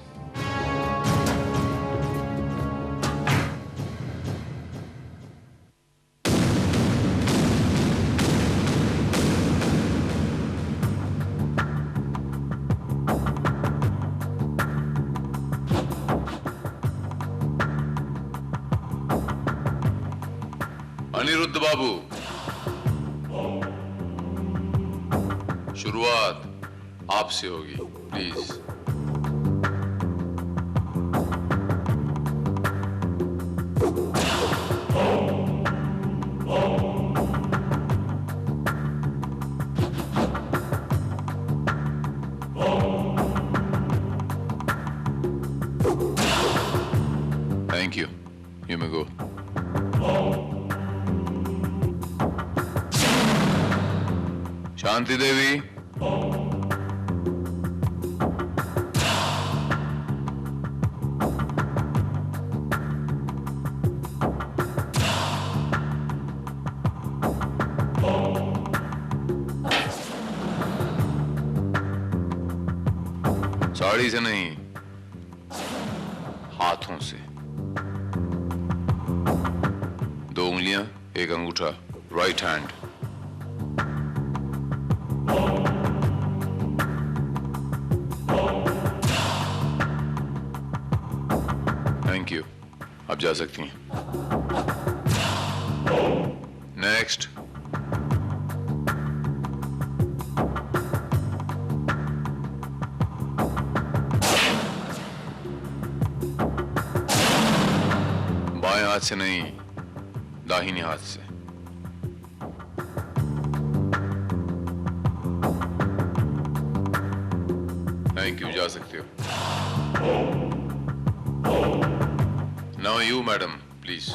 अनिरुद्ध बाबू, शुरुआत आपसे होगी, please. Thank you, you may go. Shanti Devi, sari से नहीं, हाथों से। 2 उंगलियां, 1 अंगूठा, राइट हैंड। थैंक यू, आप जा सकती हैं। नेक्स्ट। बाएं हाथ से नहीं, दाहिने हाथ से। थैंक यू, जा सकते हो। Now you madam, please.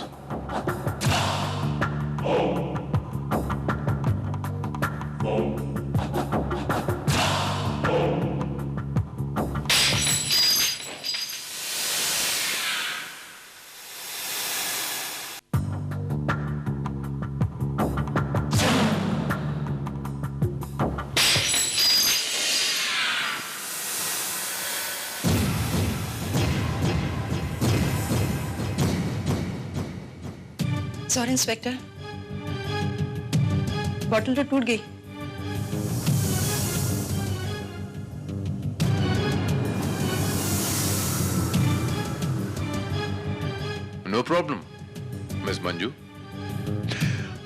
Sorry inspector, bottle तो टूट गई। No problem miss Manju,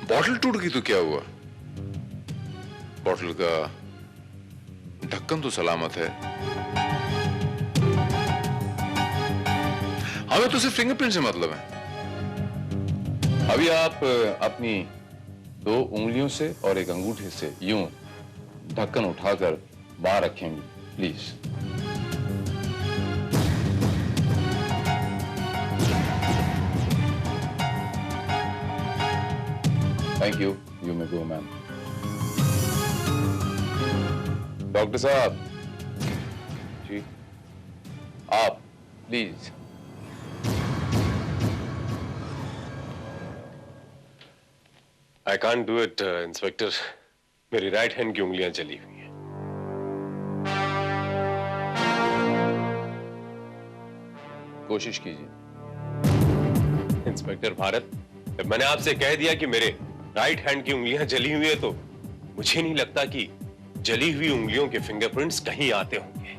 bottle टूट गई तो क्या हुआ? बॉटल का ढक्कन तो सलामत है। हमें तो सिर्फ फिंगरप्रिंट से मतलब है। अभी आप अपनी 2 उंगलियों से और 1 अंगूठे से यूं ढक्कन उठाकर बाहर रखेंगे, please. Thank you, you may go ma'am. Doctor साहब जी, आप please. I can't do it inspector, मेरी राइट हैंड की उंगलियां जली हुई हैं। कोशिश कीजिए। इंस्पेक्टर भारत, जब मैंने आपसे कह दिया कि मेरे राइट हैंड की उंगलियां जली हुई है, तो मुझे नहीं लगता कि जली हुई उंगलियों के फिंगरप्रिंट्स कहीं आते होंगे।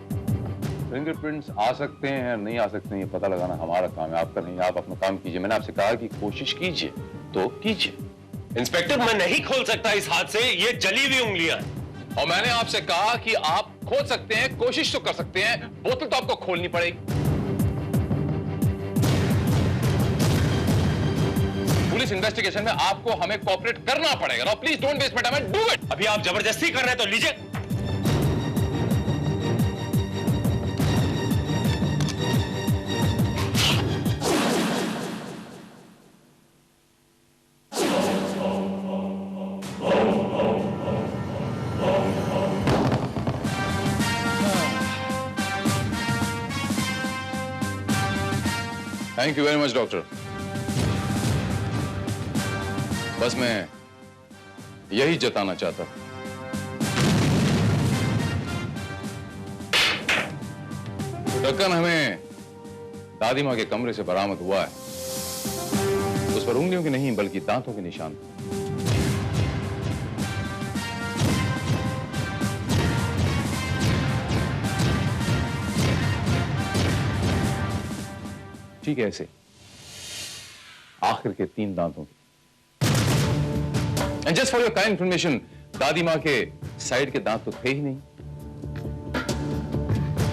फिंगरप्रिंट्स आ सकते हैं, नहीं आ सकते हैं, ये पता लगाना हमारा काम है, आपका नहीं। आप अपना काम कीजिए। मैंने आपसे कहा कि कोशिश कीजिए, तो कीजिए। इंस्पेक्टर, मैं नहीं खोल सकता इस हाथ से, ये जली हुई उंगलियां हैं। और मैंने आपसे कहा कि आप खोल सकते हैं, कोशिश तो कर सकते हैं, बोतल तो आपको खोलनी पड़ेगी। पुलिस इन्वेस्टिगेशन में आपको हमें कोऑपरेट करना पड़ेगा। Now please don't waste my time, do it. अभी आप जबरदस्ती कर रहे हैं तो लीजिए। Thank you very much doctor. बस मैं यही जताना चाहता हूं। ढक्कन हमें दादी माँ के कमरे से बरामद हुआ है, उस पर उंगलियों के नहीं बल्कि दांतों के निशान थे। ठीक है, ऐसे आखिर के 3 दांतों के। And just for your kind information, दादी माँ के साइड के दांत तो थे ही नहीं,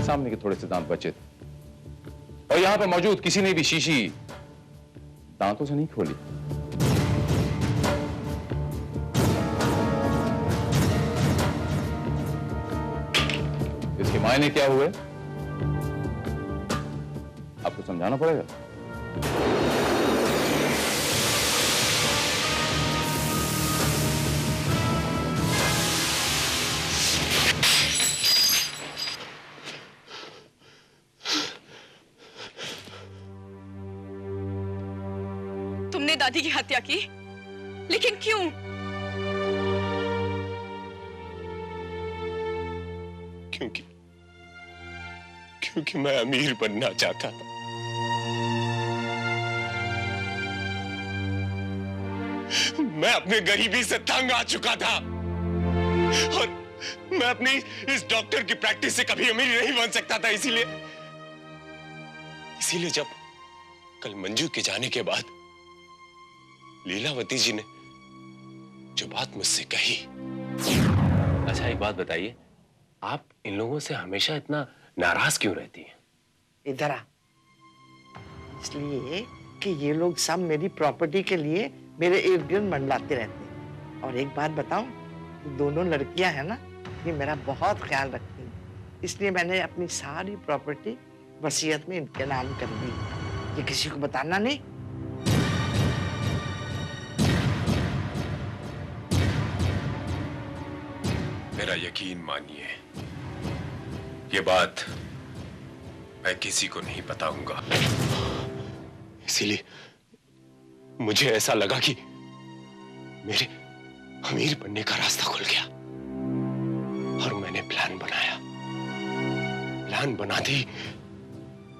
सामने के थोड़े से दांत बचे थे। और यहां पर मौजूद किसी ने भी शीशी दांतों से नहीं खोली। इसके मायने क्या हुए आपको समझाना पड़ेगा। तुमने दादी की हत्या की, लेकिन क्यों? क्योंकि मैं अमीर बनना चाहता था। मैं अपने गरीबी से तंग आ चुका था और मैं अपनी इस डॉक्टर की प्रैक्टिस से कभी अमीर नहीं बन सकता था। इसीलिए जब कल मंजू के जाने के बाद लीलावती जी ने जो बात मुझसे कही। अच्छा, एक बात बताइए, आप इन लोगों से हमेशा इतना नाराज क्यों रहती हैं? इधर आ। इसलिए कि ये लोग सब मेरी प्रॉपर्टी के लिए मेरे इर्द गिर्द मंडलाते रहते हैं। और एक बात बताऊं, ये दोनों लड़कियां हैं ना, ये मेरा बहुत ख्याल रखती हैं। इसलिए मैंने अपनी सारी प्रॉपर्टी वसीयत में इनके नाम कर दी। ये किसी को बताना नहीं। मेरा यकीन मानिए, ये बात मैं किसी को नहीं बताऊंगा। इसीलिए मुझे ऐसा लगा कि मेरे अमीर बनने का रास्ता खुल गया और मैंने प्लान बनाया। प्लान बनाते ही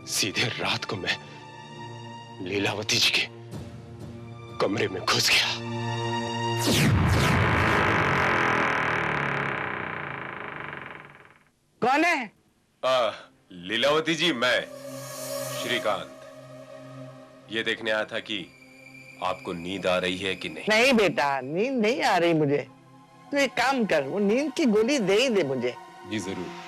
सीधे रात को मैं लीलावती जी के कमरे में घुस गया। कौन है? लीलावती जी, मैं श्रीकांत। ये देखने आया था कि आपको नींद आ रही है कि नहीं। नहीं बेटा, नींद नहीं आ रही मुझे। तू एक काम कर, वो नींद की गोली दे ही दे मुझे। जी जरूर।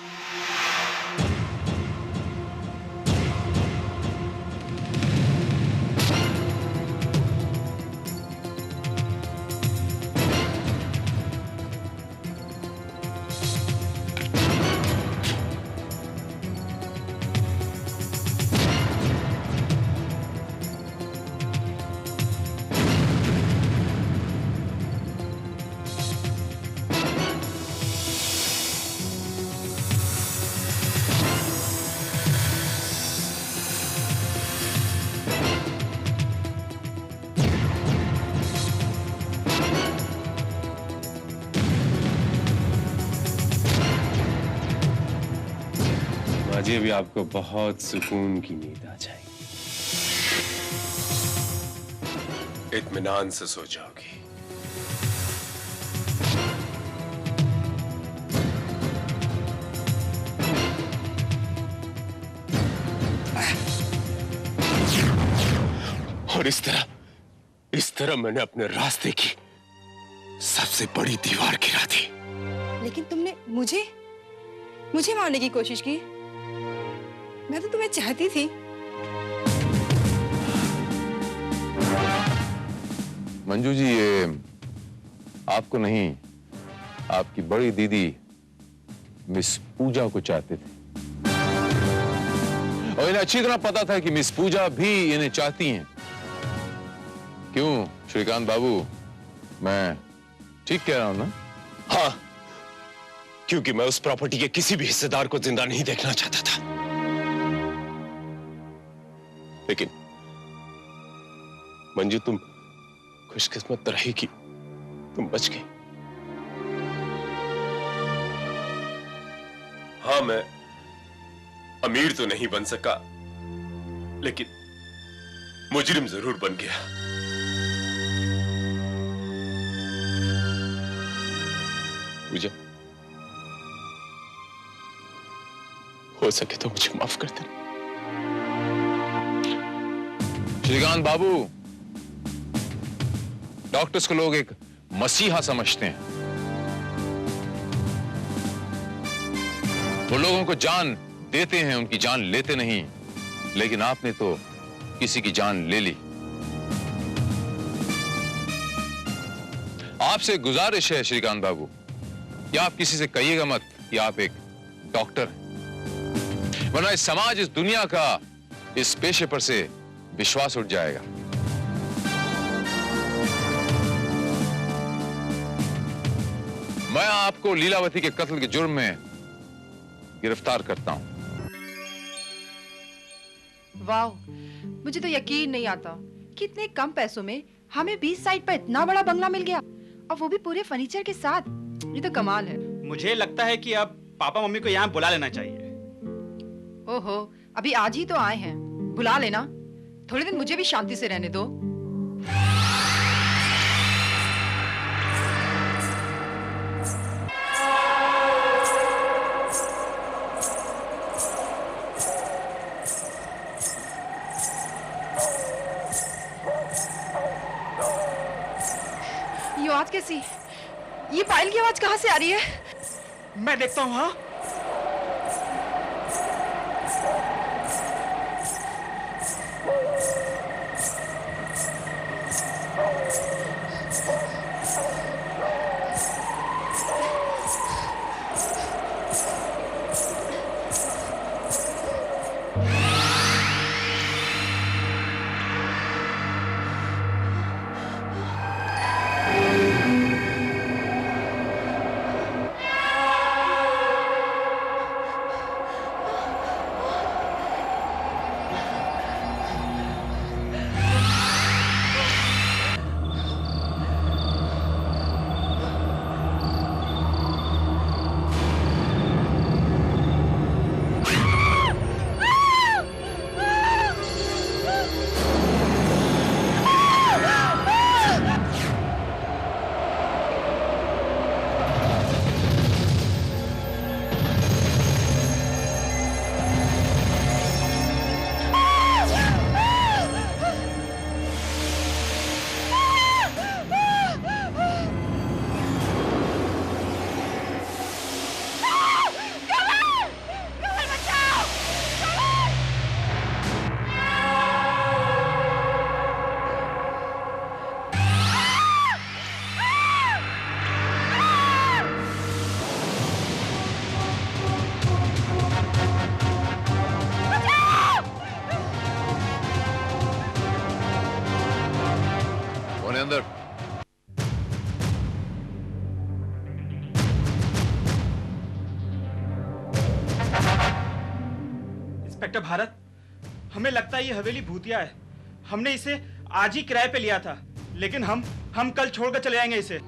मुझे भी आपको बहुत सुकून की नींद आ जाएगी, इत्मीनान से सो जाओगी। और इस तरह मैंने अपने रास्ते की सबसे बड़ी दीवार गिरा दी। लेकिन तुमने मुझे मारने की कोशिश की। मैं तो तुम्हें चाहती थी। मंजू जी, ये आपको नहीं, आपकी बड़ी दीदी मिस पूजा को चाहते थे, और इन्हें अच्छी तरह पता था कि मिस पूजा भी इन्हें चाहती हैं। क्यों श्रीकांत बाबू, मैं ठीक कह रहा हूं ना? हाँ, क्योंकि मैं उस प्रॉपर्टी के किसी भी हिस्सेदार को जिंदा नहीं देखना चाहता था। लेकिन मंजू, तुम खुशकिस्मत रही कि तुम बच गई। हाँ, मैं अमीर तो नहीं बन सका, लेकिन मुजरिम जरूर बन गया। पूजा, हो सके तो मुझे माफ कर देना। श्रीकांत बाबू, डॉक्टर्स को लोग एक मसीहा समझते हैं। वो लोगों को जान देते हैं, उनकी जान लेते नहीं। लेकिन आपने तो किसी की जान ले ली। आपसे गुजारिश है श्रीकांत बाबू, या आप किसी से कहिएगा मत कि आप एक डॉक्टर हैं, वरना इस समाज, इस दुनिया का इस पेशे पर से विश्वास उठ जाएगा। मैं आपको लीलावती के कत्ल के जुर्म में गिरफ्तार करता हूं। वाह, मुझे तो यकीन नहीं आता कि इतने कम पैसों में हमें 20 साइट पर इतना बड़ा बंगला मिल गया, और वो भी पूरे फर्नीचर के साथ। ये तो कमाल है। मुझे लगता है कि अब पापा मम्मी को यहाँ बुला लेना चाहिए। ओहो, अभी आज ही तो आए हैं, बुला लेना। थोड़े दिन मुझे भी शांति से रहने दो। ये आवाज कैसी? ये पायल की आवाज कहाँ से आ रही है? मैं देखता हूँ। हाँ, अंदर। इंस्पेक्टर भारत, हमें लगता है ये हवेली भूतिया है। हमने इसे आज ही किराए पे लिया था, लेकिन हम कल छोड़कर चले जाएंगे इसे।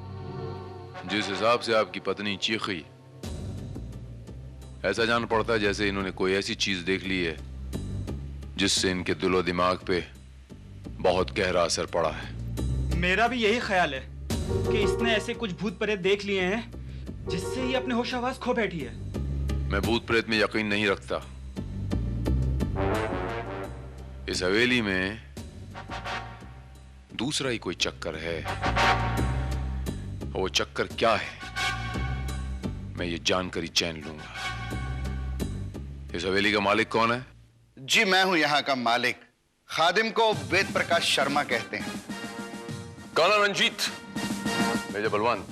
जिस हिसाब से आपकी पत्नी चीखी, ऐसा जान पड़ता है जैसे इन्होंने कोई ऐसी चीज देख ली है जिससे इनके दिलो दिमाग पे बहुत गहरा असर पड़ा है। मेरा भी यही ख्याल है कि इसने ऐसे कुछ भूत प्रेत देख लिए हैं जिससे ये अपने होश हवास खो बैठी है। मैं भूत प्रेत में यकीन नहीं रखता। इस हवेली में दूसरा ही कोई चक्कर है। वो चक्कर क्या है मैं ये जानकर ही चैन लूंगा। इस हवेली का मालिक कौन है? जी मैं हूं यहाँ का मालिक। खादिम को वेद प्रकाश शर्मा कहते हैं। कर्नल रंजीत, मेजर बलवान।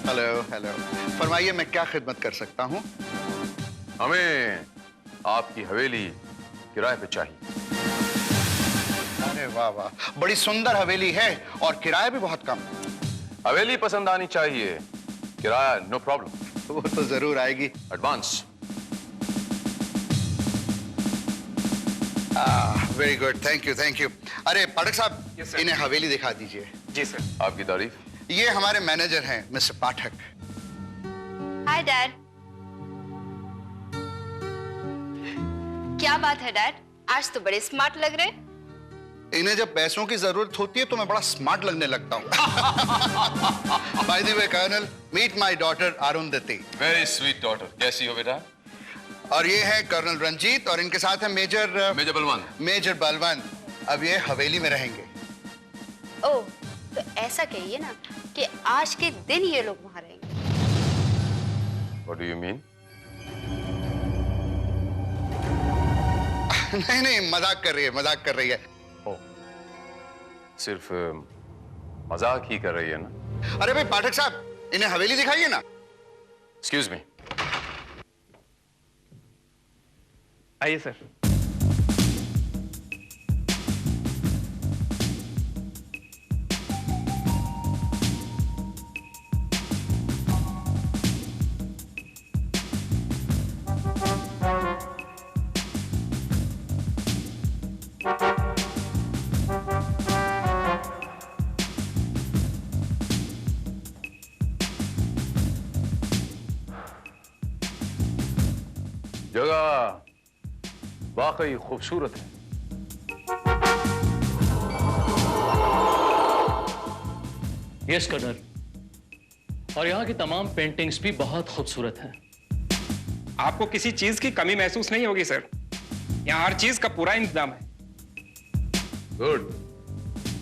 हेलो हेलो, फरमाइए मैं क्या खिदमत कर सकता हूं? हमें आपकी हवेली किराए पे चाहिए। अरे वाह वाह, बड़ी सुंदर हवेली है और किराया भी बहुत कम। हवेली पसंद आनी चाहिए, किराया नो प्रॉब्लम। वो तो जरूर आएगी। Advance. Very good, thank you thank you. अरे पाठक साहब, इन्हें हवेली दिखा दीजिए। जी सर। आपकी तारीफ। ये हमारे मैनेजर हैं मिस्टर पाठक। Hi dad. क्या बात है डैड, आज तो बड़े स्मार्ट लग रहे। इन्हें जब पैसों की जरूरत होती है तो मैं बड़ा स्मार्ट लगने लगता हूँ। By the way colonel, meet my daughter Arundhati. Very sweet daughter. कैसी हो बेटा? और ये है कर्नल रंजीत और इनके साथ है मेजर बलवान। मेजर बलवान। अब ये हवेली में रहेंगे। ओह, तो ऐसा कहिए ना कि आज के दिन ये लोग वहां रहेंगे। What do you mean? नहीं नहीं, मजाक कर रही है, मजाक कर रही है। सिर्फ मजाक ही कर रही है ना? अरे भाई पाठक साहब, इन्हें हवेली दिखाइए ना। Excuse me. आइए सर। जगह वाकई खूबसूरत है। यस कर्नल, और यहाँ की तमाम पेंटिंग्स भी बहुत खूबसूरत हैं। आपको किसी चीज की कमी महसूस नहीं होगी सर। यहाँ हर चीज का पूरा इंतजाम है। Good,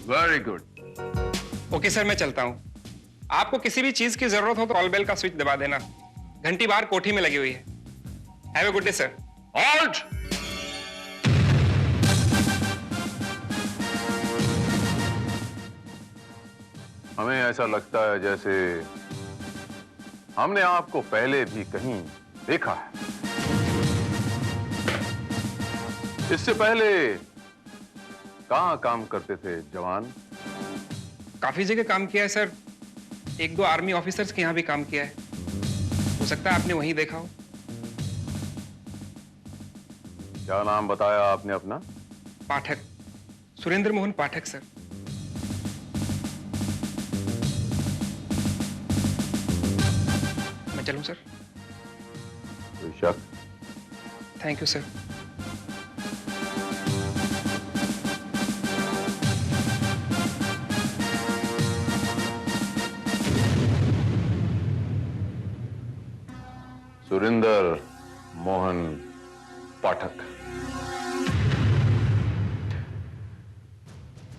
very good. Okay sir, मैं चलता हूँ। आपको किसी भी चीज की जरूरत हो तो कॉल बेल का स्विच दबा देना। घंटी बाहर कोठी में लगी हुई है। Have a good day sir. Halt! हमें ऐसा लगता है जैसे हमने आपको पहले भी कहीं देखा है। इससे पहले कहां काम करते थे जवान? काफी जगह काम किया है सर। एक दो आर्मी ऑफिसर्स के यहाँ भी काम किया है। हो सकता है आपने वहीं देखा हो। क्या नाम बताया आपने अपना? पाठक, सुरेंद्र मोहन पाठक सर। मैं चलूं सर? कोई शक? Thank you sir. Surendra Mohan Pathak.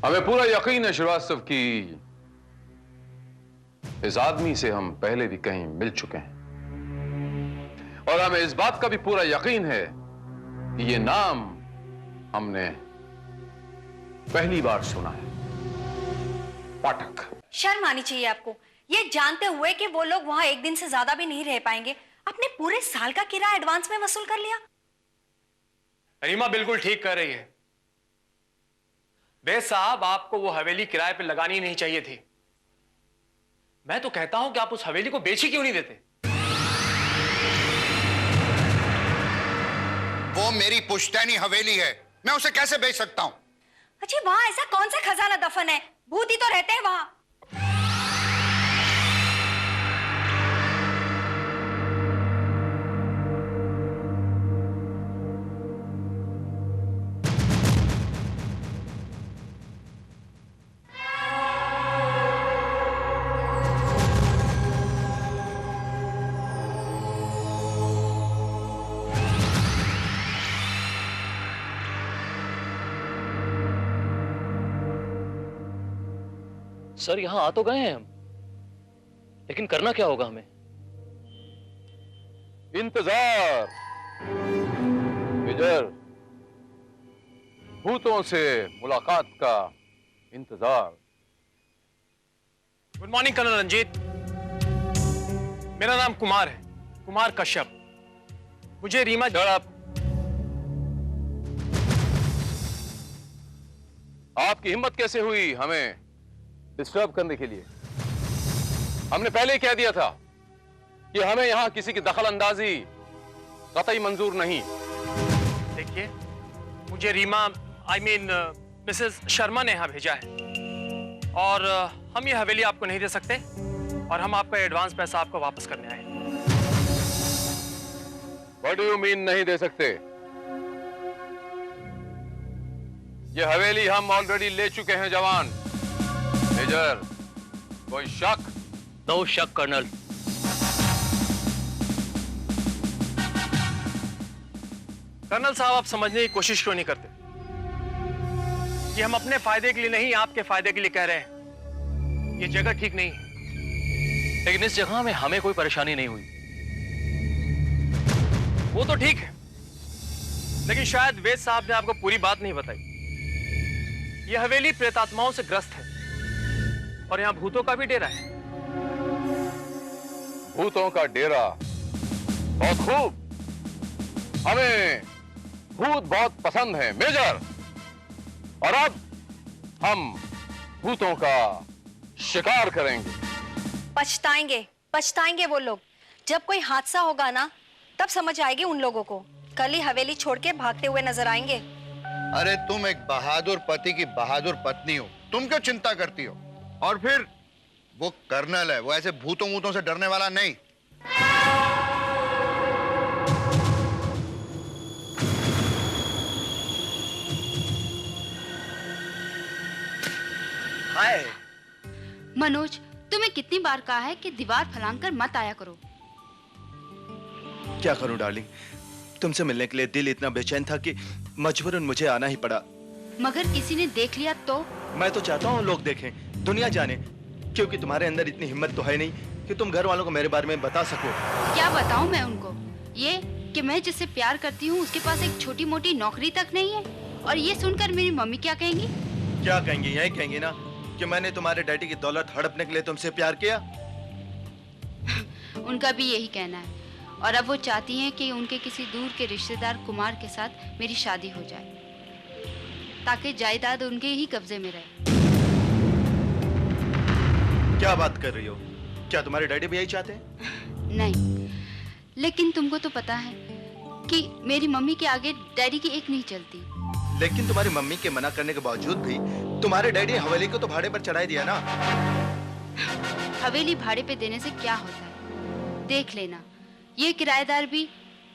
हमें पूरा यकीन है श्रीवास्तव की इस आदमी से हम पहले भी कहीं मिल चुके हैं और हमें इस बात का भी पूरा यकीन है कि ये नाम हमने पहली बार सुना है, पाठक। शर्म आनी चाहिए आपको, ये जानते हुए कि वो लोग वहां एक दिन से ज्यादा भी नहीं रह पाएंगे। अपने पूरे साल का किराया एडवांस में वसूल कर लिया। रीमा बिल्कुल ठीक कर रही है। बेस साहब, आपको वो हवेली किराए पे लगानी नहीं चाहिए थी। मैं तो कहता हूं कि आप उस हवेली को बेच ही क्यों नहीं देते? वो मेरी पुश्तैनी हवेली है, मैं उसे कैसे बेच सकता हूं? अच्छा, वहां ऐसा कौन सा खजाना दफन है? भूत ही तो रहते हैं वहां। सर यहां आ तो गए हैं हम, लेकिन करना क्या होगा हमें? इंतजार। मेजर, भूतों से मुलाकात का इंतजार। Good morning colonel Ranjit. मेरा नाम कुमार है, कुमार कश्यप। मुझे रीमा जड़प। आपकी हिम्मत कैसे हुई हमें डिस्टर्ब करने के लिए? हमने पहले ही कह दिया था कि हमें यहां किसी की दखल अंदाजी कतई मंजूर नहीं। देखिए, मुझे रीमा मिसेस शर्मा ने यहां भेजा है और हम ये हवेली आपको नहीं दे सकते और हम आपका एडवांस पैसा आपको वापस करने आए। What do you mean नहीं दे सकते? ये हवेली हम ऑलरेडी ले चुके हैं जवान। मेजर, कोई शक? नो शक कर्नल। कर्नल साहब, आप समझने की कोशिश क्यों नहीं करते? ये हम अपने फायदे के लिए नहीं, आपके फायदे के लिए कह रहे हैं। ये जगह ठीक नहीं है। लेकिन इस जगह में हमें कोई परेशानी नहीं हुई। वो तो ठीक है, लेकिन शायद वेद साहब ने आपको पूरी बात नहीं बताई। ये हवेली प्रेतात्माओं से ग्रस्त है और यहाँ भूतों का भी डेरा है। भूतों का डेरा? बहुत खूब। हमें भूत बहुत पसंद है मेजर, और अब हम भूतों का शिकार करेंगे। पछताएंगे, पछताएंगे वो लोग। जब कोई हादसा होगा ना, तब समझ आएगी उन लोगों को। कल ही हवेली छोड़ के भागते हुए नजर आएंगे। अरे तुम एक बहादुर पति की बहादुर पत्नी हो, तुम क्यों चिंता करती हो? और फिर वो कर्नल है, वो ऐसे भूतों वूतों से डरने वाला नहीं। हाय मनोज, तुम्हें कितनी बार कहा है कि दीवार फलांकर मत आया करो। क्या करूं डार्लिंग, तुमसे मिलने के लिए दिल इतना बेचैन था कि मजबूरन मुझे आना ही पड़ा। मगर किसी ने देख लिया तो? मैं तो चाहता हूँ लोग देखें, दुनिया जाने, क्योंकि तुम्हारे अंदर इतनी हिम्मत तो है नहीं कि तुम घर वालों को मेरे बारे में बता सको। क्या बताऊं मैं उनको? ये कि मैं जिससे प्यार करती हूँ उसके पास एक छोटी मोटी नौकरी तक नहीं है। और ये सुनकर मेरी मम्मी क्या कहेंगी? क्या कहेंगी? यही कहेंगी ना कि मैंने तुम्हारे डैडी की दौलत हड़पने के लिए तुमसे प्यार किया। उनका भी यही कहना है, और अब वो चाहती हैं कि उनके किसी दूर के रिश्तेदार कुमार के साथ मेरी शादी हो जाए, ताकि जायदाद उनके ही कब्जे में रहे। क्या बात कर रही हो? क्या तुम्हारे डैडी भी यही चाहते हैं? नहीं, लेकिन तुमको तो पता है कि मेरी मम्मी के आगे डैडी की एक नहीं चलती। लेकिन तुम्हारी मम्मी के मना करने के बावजूद भी तुम्हारे डैडी हवेली को तो भाड़े पर चढ़ा दिया ना। हवेली भाड़े पे देने से क्या होता है, देख लेना। ये किराएदार भी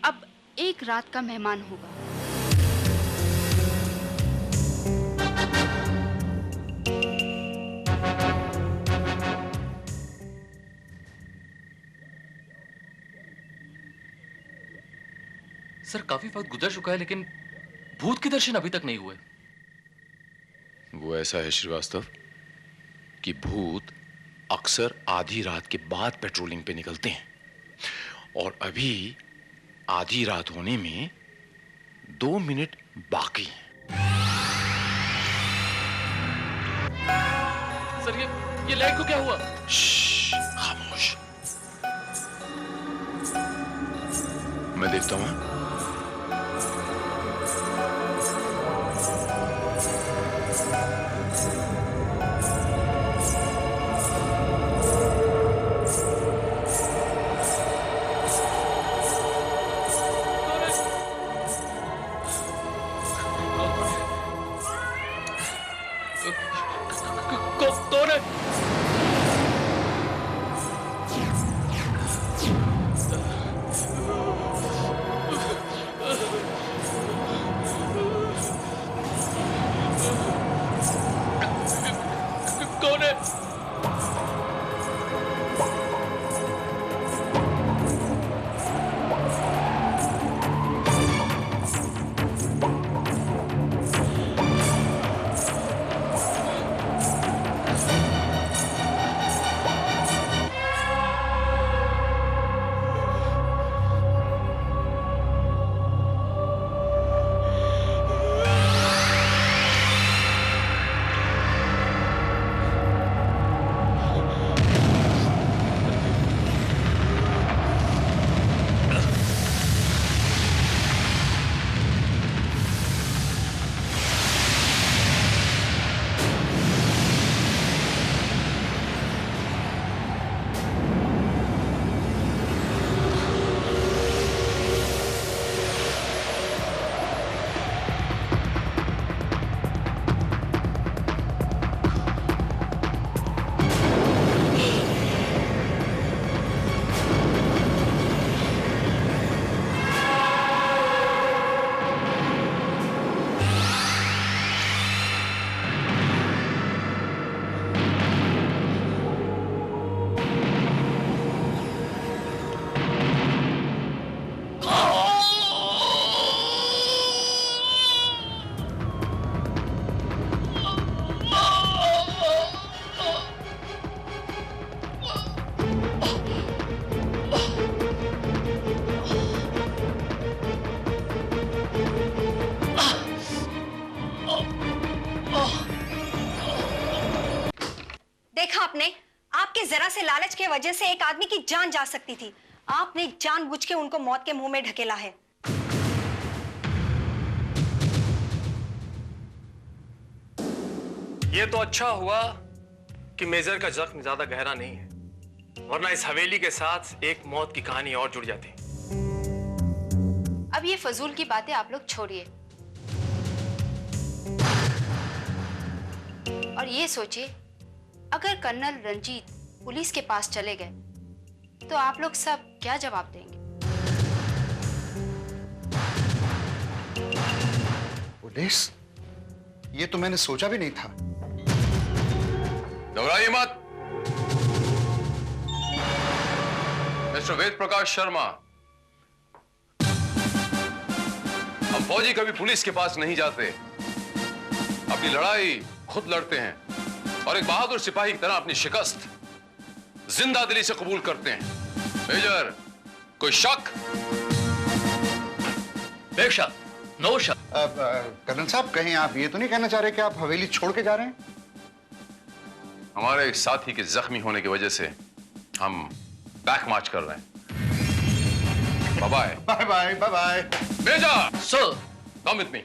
अब एक रात का मेहमान होगा। सर, काफी वक्त गुजर चुका है, लेकिन भूत के दर्शन अभी तक नहीं हुए। वो ऐसा है श्रीवास्तव कि भूत अक्सर आधी रात के बाद पेट्रोलिंग पे निकलते हैं, और अभी आधी रात होने में 2 मिनट बाकी हैं। सर, ये लाइट को क्या हुआ? खामोश, मैं देखता हूं। कौन है? कौन है? देखा आपने, आपके जरा से लालच के वजह से एक आदमी की जान जा सकती थी। आपने जानबूझ के उनको मौत के मुंह में ढकेला है। ये तो अच्छा हुआ कि मेजर का जख्म ज्यादा गहरा नहीं है, वरना इस हवेली के साथ एक मौत की कहानी और जुड़ जाती। अब ये फजूल की बातें आप लोग छोड़िए और ये सोचिए, अगर कर्नल रंजीत पुलिस के पास चले गए तो आप लोग सब क्या जवाब देंगे? पुलिस? ये तो मैंने सोचा भी नहीं था। घबराइए मत। मिस्टर वेद प्रकाश शर्मा, हम फौजी कभी पुलिस के पास नहीं जाते, अपनी लड़ाई खुद लड़ते हैं और एक बहादुर सिपाही की तरह अपनी शिकस्त जिंदा दिली से कबूल करते हैं। मेजर, कोई शक? बेशक, नो शक। कर्नल साहब, कहीं आप ये तो नहीं कहना चाह रहे कि आप हवेली छोड़ के जा रहे हैं? हमारे एक साथी के जख्मी होने की वजह से हम बैक मार्च कर रहे हैं। Bye bye. Bye bye bye bye. Major sir, come with me.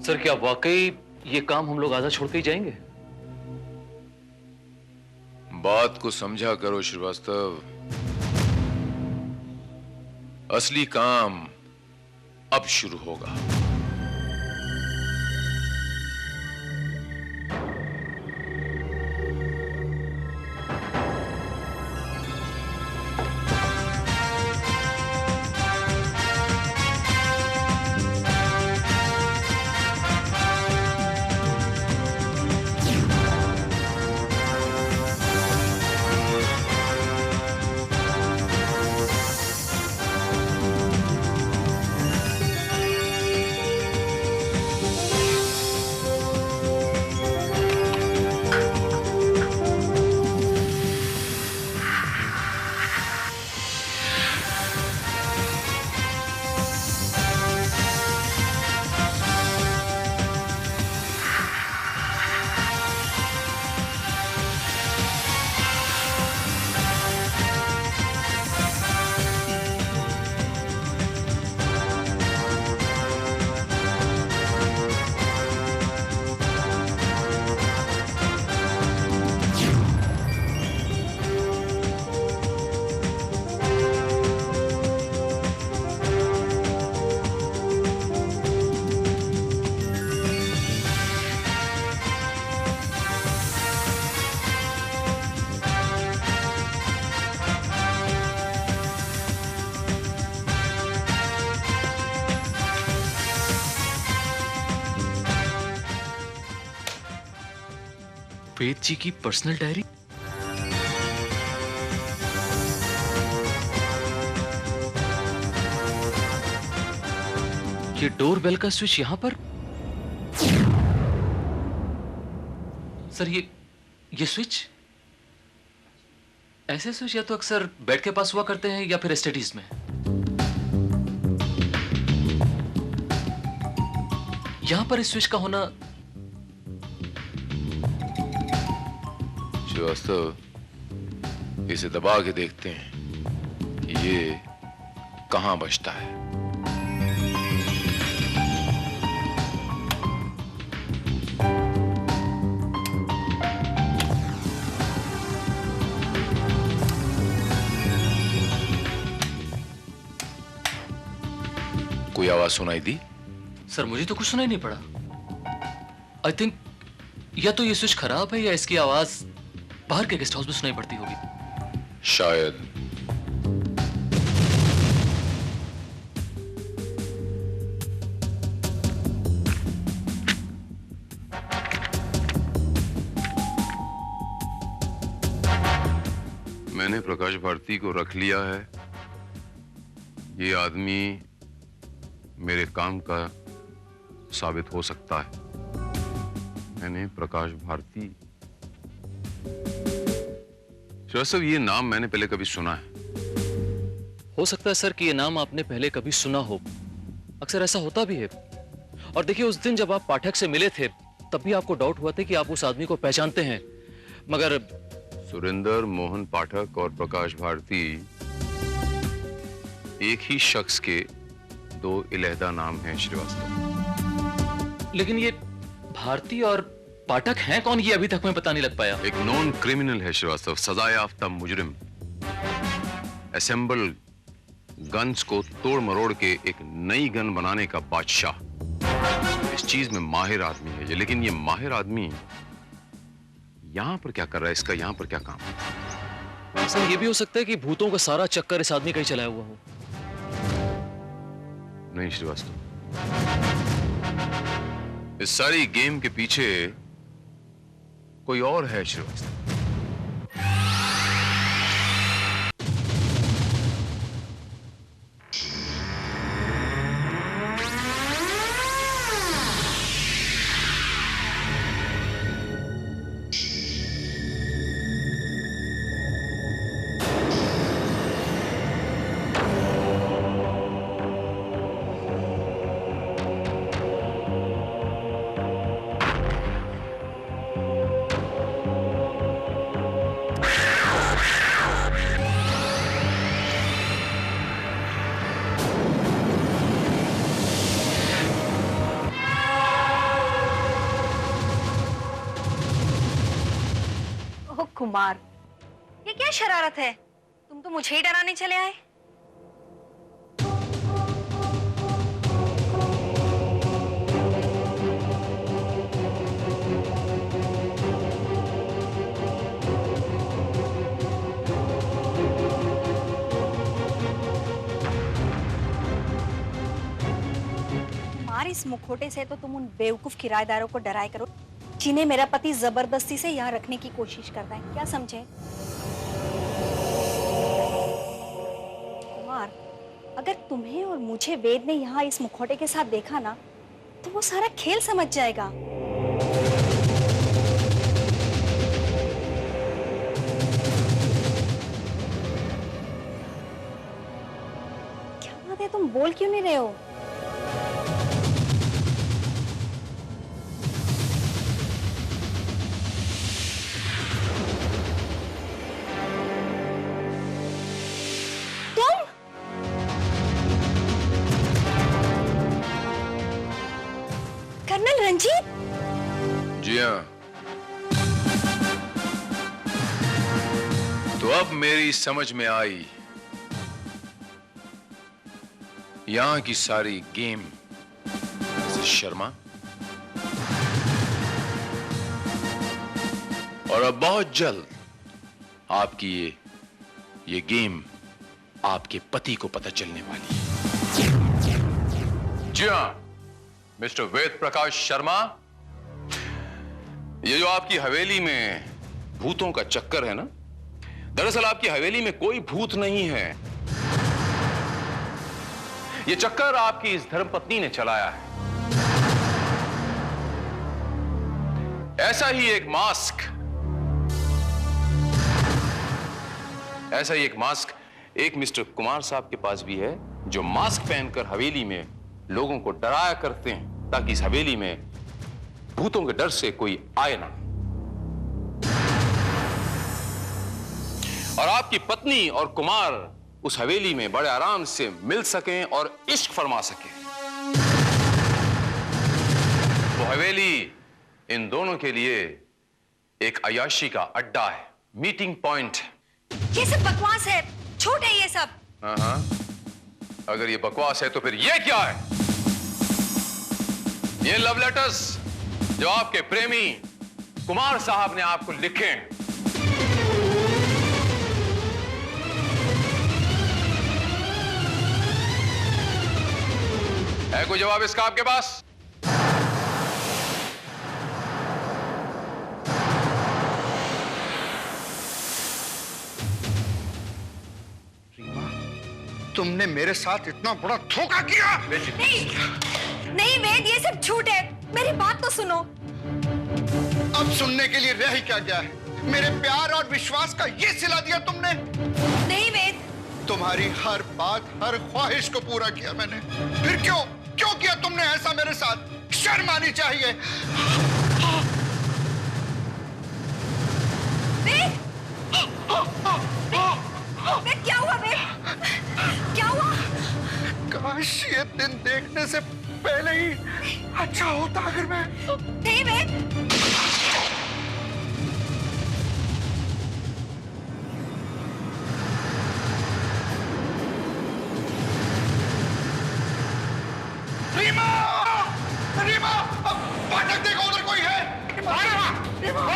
Sir, क्या वाकई ये काम हम लोग आधा छोड़ के ही जाएंगे? बात को समझा करो श्रीवास्तव, असली काम अब शुरू होगा। वेद जी की पर्सनल डायरी? ये डोर बेल का स्विच यहां पर? सर, ये स्विच, ऐसे स्विच या तो अक्सर बेड के पास हुआ करते हैं या फिर एसटीडीज में। यहां पर इस स्विच का होना। श्रीवास्तव, इसे दबा के देखते हैं कि ये कहां बचता है। कोई आवाज सुनाई दी? सर, मुझे तो कुछ सुनाई नहीं पड़ा। आई थिंक या तो ये स्विच खराब है या इसकी आवाज बाहर के गेस्ट हाउस में सुनाई पड़ती होगी। शायद। मैंने प्रकाश भारती को रख लिया है। ये आदमी मेरे काम का साबित हो सकता है। मैंने प्रकाश भारती श्रीवास्तव, ये नाम मैंने पहले कभी सुना है। हो सकता है सर कि ये नाम आपने पहले कभी सुना हो, अक्सर ऐसा होता भी है। और देखिए, उस दिन जब आप पाठक से मिले थे तब भी आपको डाउट हुआ था कि आप उस आदमी को पहचानते हैं, मगर सुरेंद्र मोहन पाठक और प्रकाश भारती एक ही शख्स के दो इलेहदा नाम हैं श्रीवास्तव। लेकिन ये भारती और पाठक हैं कौन, ये अभी तक मैं पता नहीं लग पाया। एक नॉन क्रिमिनल है श्रीवास्तव, सजायाफ्ता मुजरिम, असेंबल गन्स को तोड़ मरोड़ के एक नई गन बनाने का बादशाह, इस चीज में माहिर आदमी है ये। लेकिन ये माहिर आदमी यहां पर क्या कर रहा है, इसका यहां पर क्या काम है? सर, ये भी हो सकता है कि भूतों का सारा चक्कर इस आदमी का ही चलाया हुआ हो। नहीं श्रीवास्तव, इस सारी गेम के पीछे कोई और है श्रीवास्तव। कुमार, ये क्या शरारत है? तुम तो मुझे ही डराने चले आए। कुमार, इस मुखौटे से तो तुम उन बेवकूफ किराएदारों को डराया करो जिन्हें मेरा पति जबरदस्ती से यहाँ रखने की कोशिश करता है, क्या समझे? कुमार, अगर तुम्हें और मुझे वेद ने यहाँ इस मुखौटे के साथ देखा ना, तो वो सारा खेल समझ जाएगा। क्या बात है, तुम बोल क्यों नहीं रहे हो? कर्नल रंजीत? जी हाँ। तो अब मेरी समझ में आई यहां की सारी गेम मिसेस शर्मा, और अब बहुत जल्द आपकी ये गेम आपके पति को पता चलने वाली है। जी हाँ मिस्टर वेद प्रकाश शर्मा, ये जो आपकी हवेली में भूतों का चक्कर है ना, दरअसल आपकी हवेली में कोई भूत नहीं है। ये चक्कर आपकी इस धर्मपत्नी ने चलाया है। ऐसा ही एक मास्क एक मिस्टर कुमार साहब के पास भी है, जो मास्क पहनकर हवेली में लोगों को डराया करते हैं ताकि इस हवेली में भूतों के डर से कोई आए ना। और आपकी पत्नी और कुमार उस हवेली में बड़े आराम से मिल सकें और इश्क फरमा सकें। वो हवेली इन दोनों के लिए एक अय्याशी का अड्डा है, मीटिंग पॉइंट है। ये सब बकवास है, झूठ है ये सब। हाँ, अगर ये बकवास है तो फिर ये क्या है? ये लव लेटर्स जो आपके प्रेमी कुमार साहब ने आपको लिखे हैं। है कोई जवाब इसका आपके पास? तुमने मेरे साथ इतना बड़ा धोखा किया। नहीं वेद, ये सब झूठ है, मेरी बात तो सुनो। अब सुनने के लिए रह ही क्या गया है? मेरे प्यार और विश्वास का ये सिला दिया तुमने। नहीं वेद, तुम्हारी हर बात, हर ख्वाहिश को पूरा किया मैंने। फिर क्यों किया तुमने ऐसा मेरे साथ? शर्म आनी चाहिए। वेद, वेद क्या हुआ वेद? क्या हुआ? काश ये दिन देखने से पहले ही अच्छा होता अगर मैं। नहीं वेद। रीमा! रीमा! फाटक देखो, उधर कोई है। रीमा! रीमा!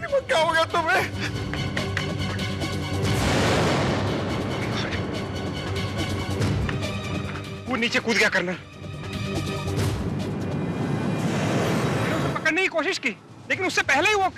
रीमा, क्या हो गया तुम्हें? वो नीचे कूद गया कर्नल। उसे पकड़ने की कोशिश की, लेकिन उससे पहले ही वो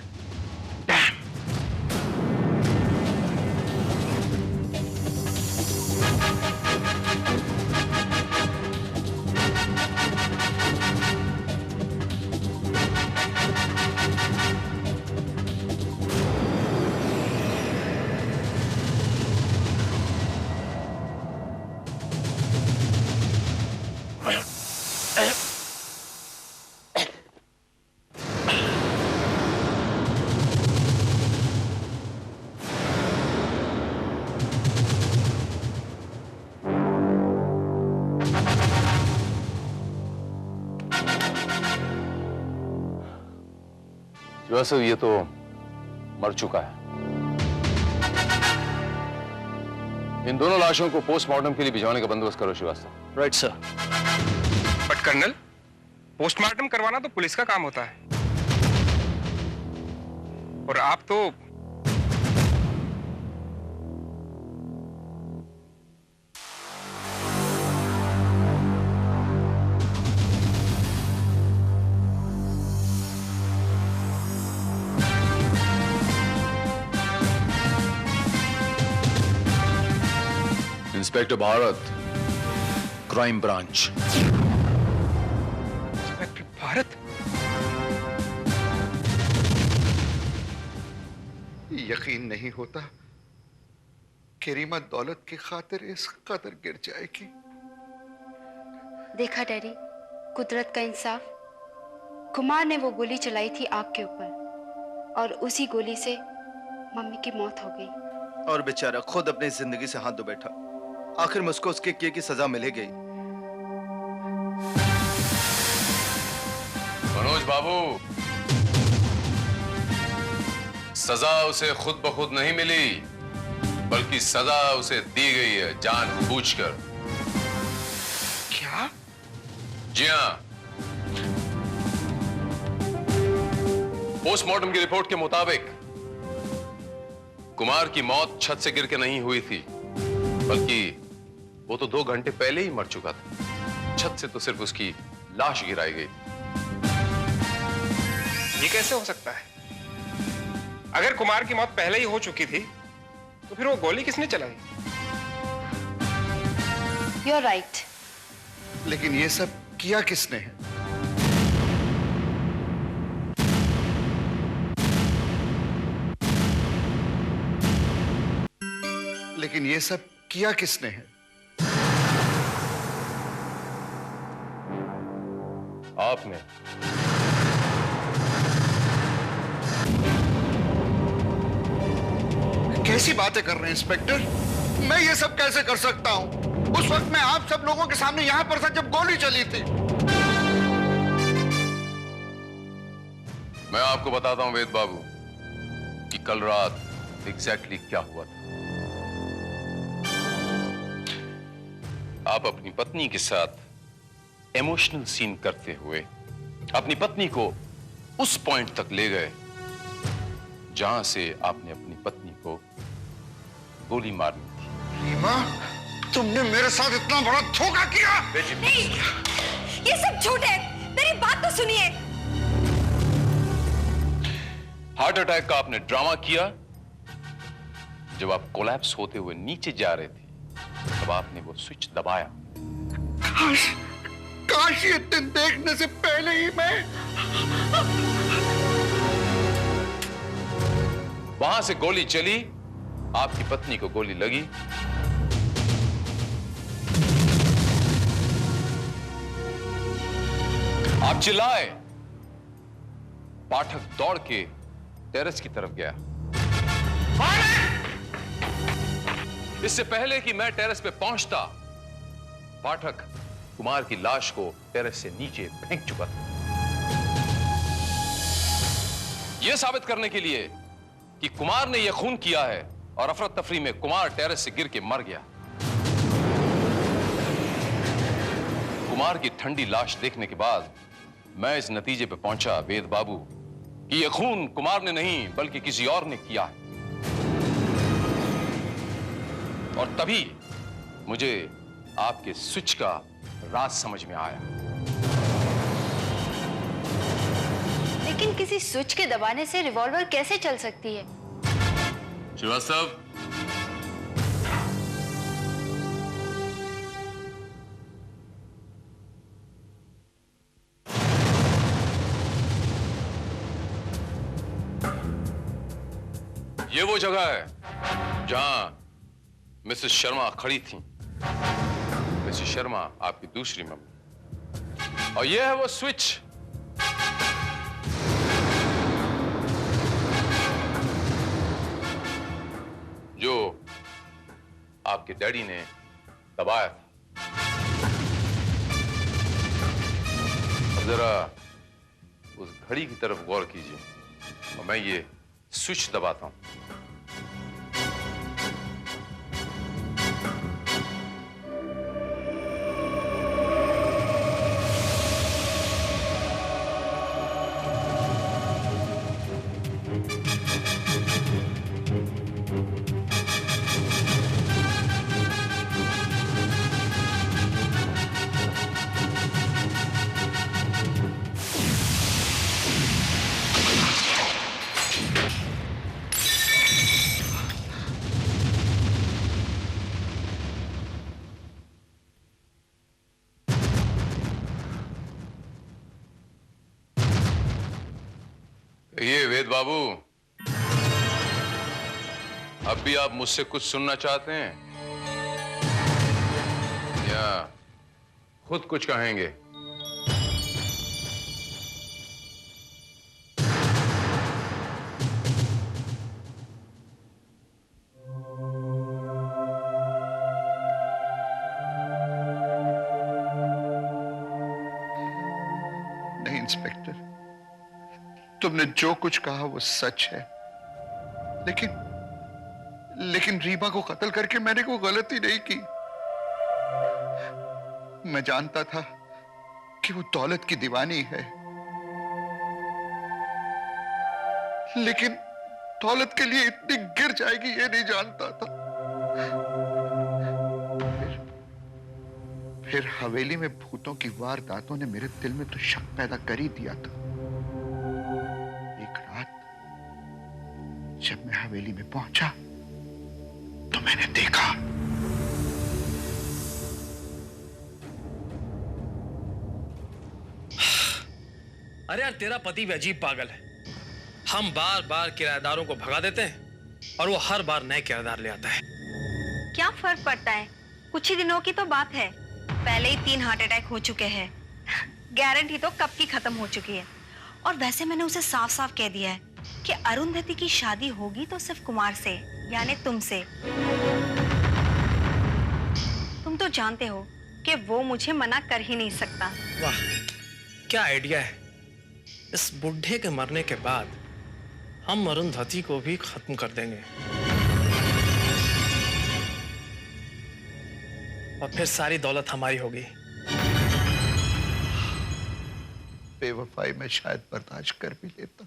वैसे ये तो मर चुका है। इन दोनों लाशों को पोस्टमार्टम के लिए भिजवाने का बंदोबस्त करो Srivastava. Right sir. But colonel, postmortem करवाना तो पुलिस का काम होता है, और आप तो inspector Bharat, crime branch. Inspector Bharat? यकीन नहीं होता कि रीमा दौलत की खातिर इस कदर गिर जाएगी। देखा डैडी, कुदरत का इंसाफ। कुमार ने वो गोली चलाई थी आग के ऊपर, और उसी गोली से मम्मी की मौत हो गई। और बेचारा खुद अपनी जिंदगी से हाथ धो बैठा। आखिर में उसको उसके किए की सजा मिलेगी। मनोज बाबू, सजा उसे खुद ब खुद नहीं मिली, बल्कि सजा उसे दी गई है जानबूझकर। क्या? जी हाँ। पोस्टमार्टम की रिपोर्ट के मुताबिक कुमार की मौत छत से गिर के नहीं हुई थी, बल्कि वो तो 2 घंटे पहले ही मर चुका था। छत से तो सिर्फ उसकी लाश गिराई गई। ये कैसे हो सकता है? अगर कुमार की मौत पहले ही हो चुकी थी, तो फिर वो गोली किसने चलाई? You're right. लेकिन ये सब किया किसने है? लेकिन ये सब किया किसने है? आपने। कैसी बातें कर रहे हैं इंस्पेक्टर? मैं ये सब कैसे कर सकता हूं? उस वक्त मैं आप सब लोगों के सामने यहां पर था जब गोली चली थी। मैं आपको बताता हूं वेद बाबू कि कल रात एग्जैक्टली क्या हुआ था। आप अपनी पत्नी के साथ इमोशनल सीन करते हुए अपनी पत्नी को उस पॉइंट तक ले गए जहां से आपने अपनी पत्नी को गोली मारनी थी। रीमा, तुमने मेरे साथ इतना बड़ा धोखा किया। नहीं, ये सब झूठ है। मेरी तो सुनिए। हार्ट अटैक का आपने ड्रामा किया। जब आप कोलैप्स होते हुए नीचे जा रहे थे तब आपने वो स्विच दबाया। काश ये दिन देखने से पहले ही मैं वहां से गोली चली, आपकी पत्नी को गोली लगी। आप चिल्लाए। पाठक दौड़ के टेरेस की तरफ गया। इससे पहले कि मैं टेरेस पे पहुंचता, पाठक कुमार की लाश को टेरेस से नीचे फेंक चुका था। यह साबित करने के लिए कि कुमार ने यह खून किया है और अफरा तफरी में कुमार टेरेस से गिर के मर गया। कुमार की ठंडी लाश देखने के बाद मैं इस नतीजे पे पहुंचा वेद बाबू कि यह खून कुमार ने नहीं बल्कि किसी और ने किया है। और तभी मुझे आपके स्विच का राज समझ में आया। लेकिन किसी स्विच के दबाने से रिवॉल्वर कैसे चल सकती है? श्रीवास्तव, ये वो जगह है जहां मिसेस शर्मा खड़ी थी। मिसेस शर्मा आपकी दूसरी मम्मी। और यह है वो स्विच जो आपके डैडी ने दबाया था। अब जरा उस घड़ी की तरफ गौर कीजिए और मैं ये स्विच दबाता हूं। ये वेद बाबू, अब भी आप मुझसे कुछ सुनना चाहते हैं या खुद कुछ कहेंगे? नहीं इंस्पेक्टर, तुमने जो कुछ कहा वो सच है, लेकिन रीमा को कत्ल करके मैंने कोई गलती नहीं की। मैं जानता था कि वो दौलत की दीवानी है, लेकिन दौलत के लिए इतनी गिर जाएगी ये नहीं जानता था। फिर हवेली में भूतों की वारदातों ने मेरे दिल में तो शक पैदा कर ही दिया था। जब मैं हवेली में पहुंचा तो मैंने देखा अरे यार, तेरा पति भी अजीब पागल है। हम बार बार किराएदारों को भगा देते हैं और वो हर बार नए किराएदार ले आता है। क्या फर्क पड़ता है? कुछ ही दिनों की तो बात है। पहले ही 3 हार्ट अटैक हो चुके हैं। गारंटी तो कब की खत्म हो चुकी है। और वैसे मैंने उसे साफ साफ कह दिया है कि अरुंधति की शादी होगी तो सिर्फ कुमार से, यानी तुमसे। तुम तो जानते हो कि वो मुझे मना कर ही नहीं सकता। वाह, क्या आइडिया है। इस बुढ़े के मरने के बाद हम अरुंधति को भी खत्म कर देंगे और फिर सारी दौलत हमारी होगी। बेवफाई में शायद बर्दाश्त कर भी लेता,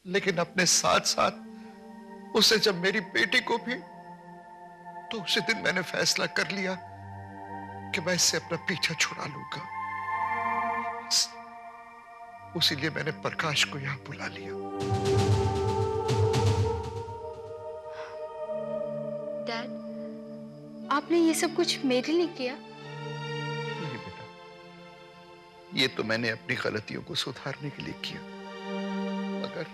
लेकिन अपने साथ साथ उसे जब मेरी बेटी को भी, तो उसी दिन मैंने फैसला कर लिया कि मैं इससे अपना पीछा छुड़ा लूंगा। उसीलिए मैंने प्रकाश को यहां बुला लिया। डैड, आपने ये सब कुछ मेरे लिए किया? नहीं बेटा, ये तो मैंने अपनी गलतियों को सुधारने के लिए किया। मगर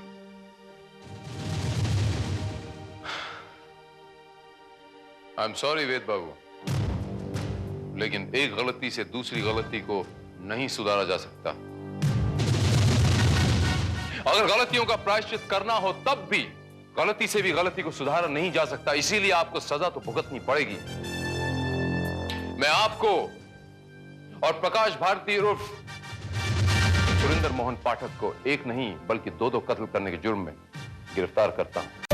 आई एम सॉरी वेद बाबू, लेकिन एक गलती से दूसरी गलती को नहीं सुधारा जा सकता। अगर गलतियों का प्रायश्चित करना हो तब भी गलती से भी गलती को सुधारा नहीं जा सकता, इसीलिए आपको सजा तो भुगतनी पड़ेगी। मैं आपको और प्रकाश भारती उर्फ सुरेंद्र मोहन पाठक को एक नहीं बल्कि दो कत्ल करने के जुर्म में गिरफ्तार करता हूं।